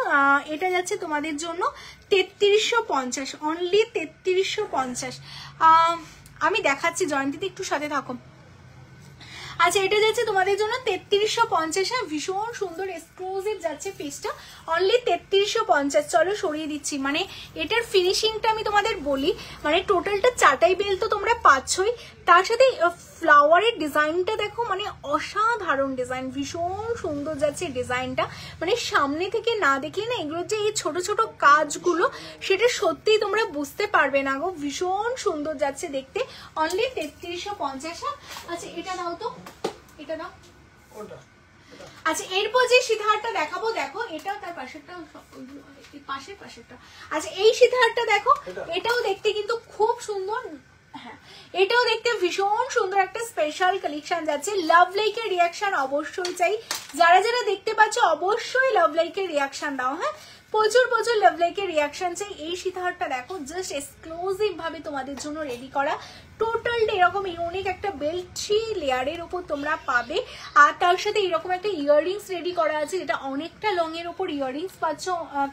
এটা যাচ্ছে তোমাদের জন্য 3350, অনলি 3350। আমি দেখাচ্ছি, জয়ন্তীতে একটু সাথে থাকো। আচ্ছা এটা যাচ্ছে তোমাদের জন্য 3350, ভীষণ সুন্দর এক্সক্লুসিভ যাচ্ছে পিসটা, অনলি 3350। চলো সরিয়ে দিচ্ছি। মানে এটার ফিনিশিংটা আমি তোমাদের বলি, মানে টোটালটা চাটাই বেল তো তোমরা পাচ্ছই, তার সাথে ফ্লাওয়ারের ডিজাইনটা দেখো, মানে অসাধারণ ডিজাইন, ভীষণ সুন্দর যাচ্ছে ডিজাইনটা। মানে সামনে থেকে না দেখলে না এগুলোর যে এই ছোট ছোট কাজগুলো সেটা সত্যিই তোমরা বুঝতে পারবে না গো, ভীষণ সুন্দর যাচ্ছে দেখতে, অনলি 3350। আচ্ছা এটা দাও তো, এটা দাও। আচ্ছা এরপর যে সীতাহারটা দেখাবো, দেখো এটাও তার পাশেরটা, পাশেরটা। আচ্ছা এই সীতাহারটা দেখো, এটাও দেখতে কিন্তু খুব সুন্দর। হ্যাঁ এটাও দেখতে ভীষণ সুন্দর একটা স্পেশাল কালেকশন যাচ্ছে। লাভ লাইকের রিয়াকশন অবশ্যই চাই, যারা যারা দেখতে পাচ্ছ অবশ্যই লাভ লাইকের রিয়াকশন দাও। হ্যাঁ প্রচুর প্রচুর লাভ লাইকের রিয়াকশন চাই। এই সীতাহারটা দেখো জাস্ট এক্সক্লুসিভ ভাবে তোমাদের জন্য রেডি করা, টোটালটা এরকম ইউনিক একটা বেল্ট 3 লেয়ারের উপর তোমরা পাবে। আর তার সাথে এরকম একটা ইয়াররিংস রেডি করা আছে, যেটা অনেকটা লং এর উপর ইয়াররিংস পাচ্ছ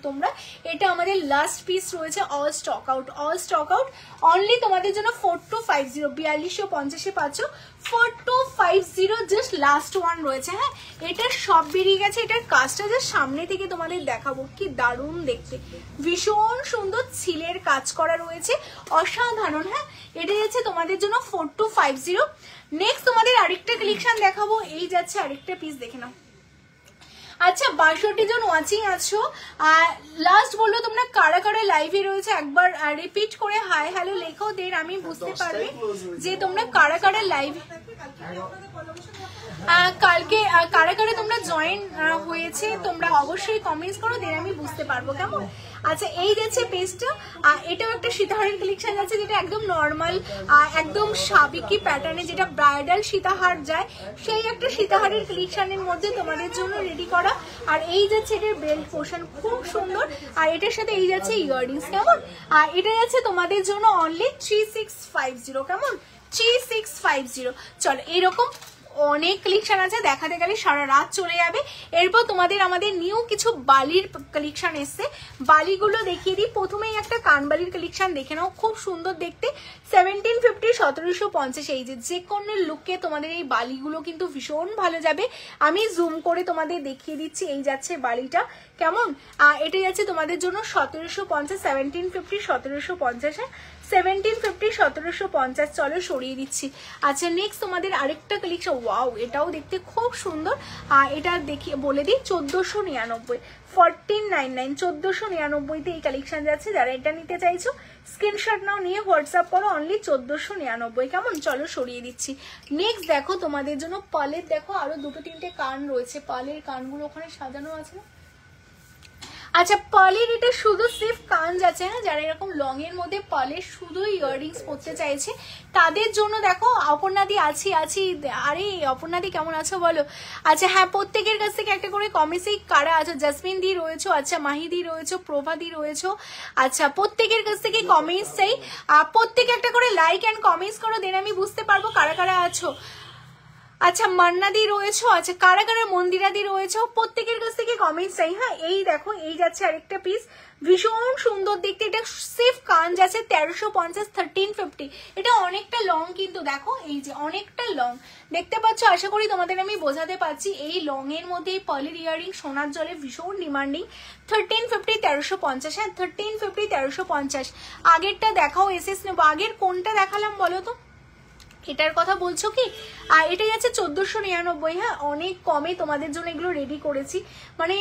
তোমরা। এটা আমাদের লাস্ট পিস রয়েছে, all stock out, all stock out. Only তোমাদের জন্য 4250, 4250 পাচ্ছ, 4250 জাস্ট লাস্ট ওয়ান রয়েছে। হ্যাঁ, এটা সব বেরিয়ে গেছে। এটার কাজটা জাস্ট সামনে থেকে তোমাদের দেখাবো, কি দারুণ দেখতে, ভীষণ সুন্দর ছিলের কাজ করা রয়েছে, অসাধারণ। হ্যাঁ, এটা যাচ্ছে তোমাদের জন্য 4250। নেক্সট তোমাদের আরেকটা কালেকশন দেখাবো, এই যাচ্ছে আরেকটা পিস, দেখে নাও। আচ্ছা, 62 জন ওয়াচিং আছো, লাস্ট বললো তোমরা কারা কারা লাইভে রয়েছে, একবার রিপিট করে হাই হ্যালো লেখো, দেন আমি বুঝতে পারবে যে তোমরা কারা কারা লাইভে, কালকে কারা কারা তোমরা জয়েন হয়েছে, তোমরা অবশ্যই কমেন্টস করো, দেন আমি বুঝতে পারবো, কেমন? আচ্ছা, এই যাচ্ছে পেজটা, এটাও একটা সীতাহারের কালেকশন আছে, যেটা একদম নর্মাল, একদম সাবেকি প্যাটার্নে, যেটা ব্রাইডাল সীতাহার যায়, সেই একটা সীতাহারের কালেকশনের মধ্যে তোমাদের জন্য রেডি করা। আর এই যাচ্ছে এটার বেল্ট পোর্শন, খুব সুন্দর। আর এটার সাথে এই যাচ্ছে ইয়াররিংস, কেমন? আর এটা যাচ্ছে তোমাদের জন্য অনলি 3650, কেমন? 3650। চলো, এইরকম অনেক কালেকশন আছে, দেখাতে গেলে সারা রাত চলে যাবে। এরপর তোমাদের আমাদের নিউ কিছু বালির কালেকশন এসছে, বালিগুলো দেখিয়ে দিই। প্রথমেই একটা কানবালির কালেকশন দেখে নাও, খুব সুন্দর দেখতে, 1750, 1750। এই যে কোনো লুকে তোমাদের এই বালিগুলো কিন্তু ভীষণ ভালো যাবে। আমি জুম করে তোমাদের দেখিয়ে দিচ্ছি, এই যাচ্ছে বালিটা, কেমন? এটা যাচ্ছে তোমাদের জন্য 1750, 1750, 1750, 1750, 1750। চলো সরিয়ে দিচ্ছি। আচ্ছা, নেক্সট তোমাদের আরেকটা কালেকশন, ওয়াও, এটাও দেখতে খুব সুন্দর। এটা দেখিয়ে বলে দিই, 1499, 1499, 1499 এই কালেকশন যাচ্ছে। যারা এটা নিতে চাইছো স্ক্রিনশট নাও, নিয়ে হোয়াটসঅ্যাপ করো, অনলি 1499, কেমন? চলো সরিয়ে দিচ্ছি। নেক্সট দেখো তোমাদের জন্য পালের, দেখো আরো দুটো তিনটে কান রয়েছে, পালের কানগুলো ওখানে সাজানো আছে। আচ্ছা, পার্লের এটা শুধু সিফ কান যাচ্ছে না, যারা এরকম লং এর মধ্যে পার্লের শুধু ইয়াররিংস পরতে চাইছে তাদের জন্য দেখো, অপর্ণাদি আছি। আরে অপর্ণাদি কেমন আছো বলো? আচ্ছা, হ্যাঁ, প্রত্যেকের কাছ থেকে একটা করে কমেন্টসে কারা আছো, জাসমিন দি রয়েছো, আচ্ছা মাহিদি রয়েছো, প্রভাদি রয়েছো। আচ্ছা, প্রত্যেকের কাছ থেকে কমেন্টস চাই, প্রত্যেকে একটা করে লাইক অ্যান্ড কমেন্টস করো, দেন আমি বুঝতে পারবো কারা কারা আছো। আচ্ছা, মান্নাদি রয়েছো, আচ্ছা কারা কারা মন্দিরাদি রয়েছো, প্রত্যেকের কাছ থেকে কমেন্টস চাই। হ্যাঁ, এই দেখো, এই যাচ্ছে আরেকটা পিস, ভীষণ সুন্দর দেখতে, এটা সেফ কান যাচ্ছে 1350, 1350। এটা অনেকটা লং কিন্তু, দেখো এই যে অনেকটা লং দেখতে পাচ্ছ। আশা করি তোমাদের আমি বোঝাতে পারছি। এই লং এর মধ্যে এই পার্লের ইয়ারিং সোনার জলে ভীষণ ডিমান্ডিং, 1350, 1350। হ্যাঁ, 1350, 1350। আগেরটা দেখাও, এসএস নেবো। আগের কোনটা দেখালাম বলো তো? এটার কথা বলছো কি? আর এটা যাচ্ছে 1499। হ্যাঁ, অনেক কমে তোমাদের জন্য এগুলো রেডি করেছি, মানে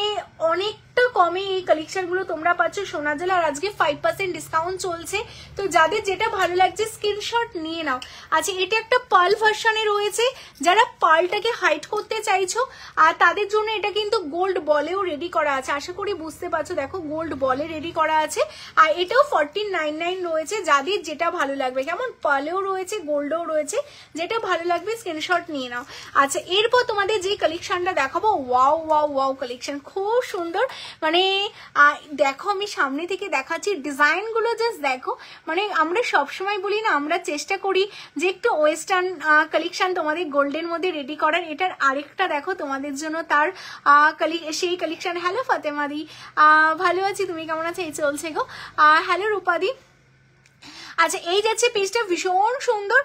অনেকটা কমে এই কালেকশনগুলো তোমরা পাচ্ছ সোনার জলে। আর আজকে 5% ডিসকাউন্ট চলছে, তো যাদের যেটা ভালো লাগছে স্ক্রিনশট নিয়ে নাও। আচ্ছা, এটা একটা পার্ল ভার্সনে রয়েছে, যারা পার্লটাকে হাইড করতে চাইছো আর তাদের জন্য এটা কিন্তু গোল্ড বলেও রেডি করা আছে। আশা করি বুঝতে পারছো, দেখো গোল্ড বলে রেডি করা আছে। আর এটাও 1499 রয়েছে, যাদের যেটা ভালো লাগবে, কেমন? পার্লেও রয়েছে, গোল্ডও রয়েছে, যেটা ভালো লাগবে স্ক্রিনশট নিয়ে নাও। আচ্ছা, এরপর তোমাদের যে কালেকশনটা দেখাবো, ওয়াও ওয়াও ওয়াও কালেকশন, খুব সুন্দর। মানে দেখো, আমি সামনে থেকে দেখাচ্ছি, ডিজাইনগুলো জাস্ট দেখো। মানে আমরা সবসময় বলি না, আমরা চেষ্টা করি যে একটু ওয়েস্টার্ন কালেকশন তোমাদের গোল্ডের মধ্যে রেডি করার। এটার আরেকটা দেখো তোমাদের জন্য, তার সেই কালেকশন। হ্যালো ফাতেমাদি, ভালো আছি, তুমি কেমন আছো? এই চলছে গো। হ্যালো রূপাদি। আচ্ছা, এই যাচ্ছে পিসটা, ভীষণ সুন্দর।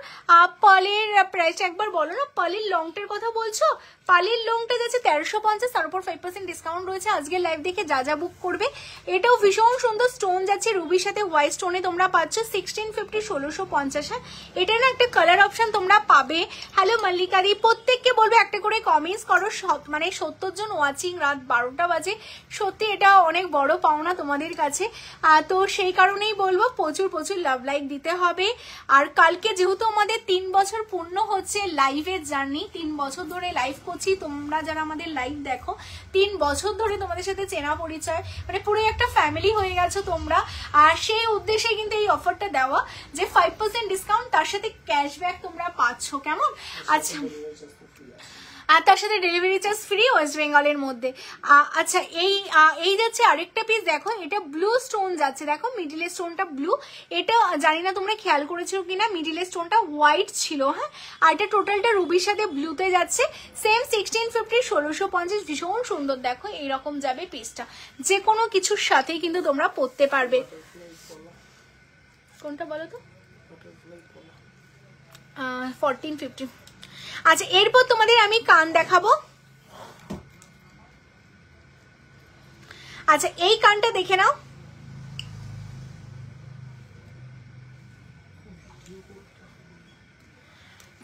পার্লের প্রাইসটা একবার বলো না, পার্লের লংটার কথা বলছো? পার্লের লংটা যাচ্ছে 1350, তার উপর 5% ডিসকাউন্ট রয়েছে। আজকের লাইভ দেখে যা যা বুক করবে। এটাও ভীষণ সুন্দর, স্টোন যাচ্ছে রুবির সাথে হোয়াইট স্টোনে তোমরা পাচ্ছ 1650, 1650। হ্যাঁ, এটা না একটা কালার অপশন তোমরা পাবে। হ্যালো মল্লিকাদি, প্রত্যেককে বলবে একটা করে কমেন্টস করো। মানে 70 জন ওয়াচিং, রাত 12টা বাজে, সত্যি এটা অনেক বড় পাওনা তোমাদের কাছে। তো সেই কারণেই বলবো প্রচুর প্রচুর লাভ লাইক দিতে হবে। আর কালকে যেহেতু আমাদের 3 বছর পূর্ণ হচ্ছে লাইভের জার্নি, 3 বছর ধরে লাইভ করছি, তোমরা যারা আমাদের লাইভ দেখো 3 বছর ধরে তোমাদের সাথে চেনা পরিচয়, মানে পুরো একটা ফ্যামিলি হয়ে গেছো তোমরা। আর সেই উদ্দেশ্যে কিন্তু এই অফারটা দেওয়া, যে 5% ডিসকাউন্ট, তার সাথে ক্যাশব্যাক তোমরা পাচ্ছ, কেমন? আচ্ছা, আর তার সাথে ডেলিভারি চার্জ ফ্রি ওয়েস্ট বেঙ্গলের মধ্যে। আচ্ছা এই যাচ্ছে আরেকটা পিস, দেখো এটা ব্লু স্টোন যাচ্ছে, দেখো মিডিলের স্টোনটা ব্লু, এটা জানি না তোমরা খেয়াল করেছো কিনা, মিডিলের স্টোনটা হোয়াইট ছিল, হ্যাঁ, আর এটা টোটালটা রুবির সাথে ব্লুতে যাচ্ছে, সেম 1650 1650, ভীষণ সুন্দর। দেখো এইরকম যাবে পিসটা, যে কোনো কিছুর সাথেই কিন্তু তোমরা পরতে পারবে। কোনটা বলো তো? 1450। আচ্ছা এরপর তোমাদের আমি কান দেখাবো। আচ্ছা এই কানটা দেখে নাও,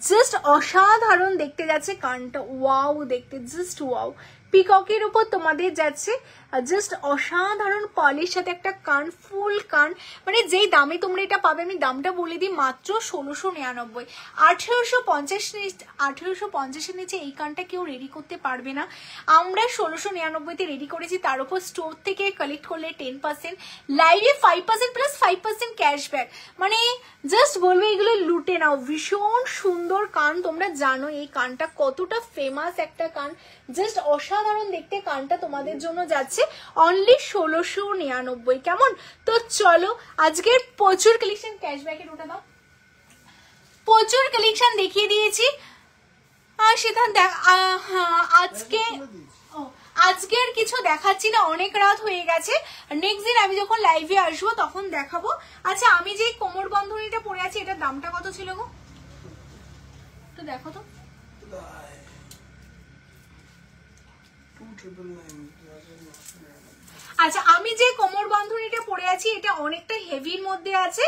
জাস্ট অসাধারণ দেখতে যাচ্ছে কানটা, ওয়াও দেখতে, জাস্ট ওয়াও। পিককের উপর তোমাদের যাচ্ছে, জাস্ট অসাধারণ পালির সাথে একটা কান, ফুল কান, মানে যেই দামে তোমরা এটা পাবে, আমি দামটা বলে দিই, মাত্র 1699। 1850 নিচে এই কানটা কেউ রেডি করতে পারবে না, আমরা 1699 রেডি করেছি, তার উপর স্টোর থেকে কালেক্ট করলে 10%, লাইভে 5% প্লাস 5% ক্যাশব্যাক, মানে জাস্ট বলবে এগুলো লুটে নাও। ভীষণ সুন্দর কান, তোমরা জানো এই কানটা কতটা ফেমাস একটা কান, জাস্ট অসাধারণ দেখতে কানটা তোমাদের জন্য যাচ্ছে অনলি 1699। কেমন? তো চলো আজকের প্রচুর কালেকশন, ক্যাশব্যাকের ওটা দাও, প্রচুর কালেকশন দেখিয়ে দিয়েছি। সেটা আজকের কিছু দেখাচ্ছি না, অনেক রাত হয়ে গেছে, নেক্সট দিন আমি যখন লাইভে আসবো তখন দেখাবো। আচ্ছা আমি যে কোমর বন্ধনীটা পরে আছি এটার দামটা কত ছিল গো, তো দেখো তো। আচ্ছা আমি যে কোমর বন্ধনীটা পরে আছি এটা অনেকটা হেভির মধ্যে আছে,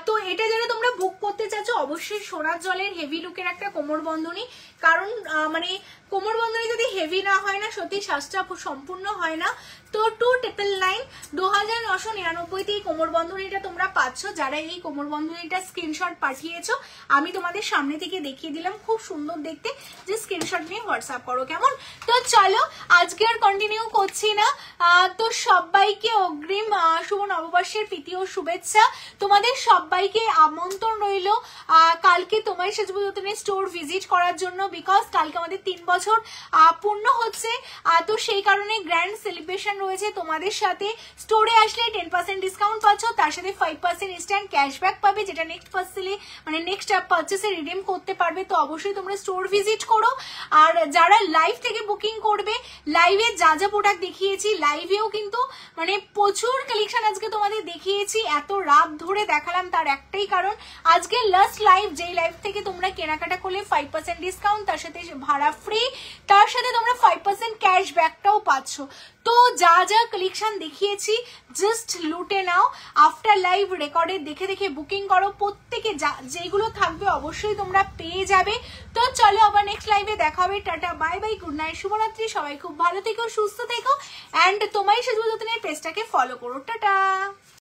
তো এটা যারা তোমরা বুক করতে চাচ্ছ অবশ্যই সোনার জলের হেভি লুকের একটা কোমর বন্ধনী, কারণ মানে কোমর বন্ধনী যদি হেভি না হয় না সত্যি সাজটা সম্পূর্ণ হয় না। তো 2999 2999 এই কোমর বন্ধনীটা তোমরা পাচ্ছ। যারা এই কোমর বন্ধনীটা স্ক্রিনশট পাঠিয়েছো আমি তোমাদের সামনে থেকে দেখিয়ে দিলাম, খুব সুন্দর দেখতে, যে স্ক্রিনশট নিয়ে হোয়াটসঅ্যাপ করো। কেমন? তো চলো আজকে আর কন্টিনিউ করছি না, তো সবাইকে অগ্রিম শুভ নববর্ষের প্রীতি ও শুভেচ্ছা। তোমাদের সবাইকে আমন্ত্রণ রইল কালকে তোমায় সাজবো যতনের স্টোর ভিজিট করার জন্য, বিকজ কালকে আমাদের 3 বছর পূর্ণ হচ্ছে, তো সেই কারণে গ্র্যান্ড সেলিব্রেশন রয়েছে। তোমাদের সাথে স্টোরে আসলে 10% ডিসকাউন্ট পাচ্ছ, তার সাথে 5% ইনস্ট্যান্ট ক্যাশব্যাক পাবে, যেটা নেক্সট পারচেসে রিডিম করতে পারবে। তো অবশ্যই তোমরা স্টোর ভিজিট করো। আর যারা লাইভ থেকে বুকিং করবে, লাইভে যা যা প্রোডাক্ট দেখিয়েছি লাইভেও কিন্তু মানে প্রচুর কালেকশন আজকে তোমাদের দেখিয়েছি, এত রাত ধরে দেখালাম তার একটাই কারণ, আজকে লাস্ট লাইভ, যেই লাইভ থেকে তোমরা কেনাকাটা করলে 5% ডিসকাউন্ট, তার সাথে ভাড়া ফ্রি, তার সাথে তোমরা 5% ক্যাশব্যাকটাও পাচ্ছ। তো যা যা কালেকশন দেখিয়েছি জাস্ট লুটে নাও, আফটার লাইভ রেকর্ডে দেখে দেখে বুকিং করো, প্রত্যেকে যেগুলো থাকবে অবশ্যই তোমরা পেয়ে যাবে। তো চলো আবার নেক্সট লাইভে দেখা হবে, tata bye bye, good night, শুভরাত্রি, সবাই খুব ভালো থেকো, সুস্থ থেকো, অ্যান্ড তোমায় সাজবো যতনের পেজটাকে ফলো করো, টাটা।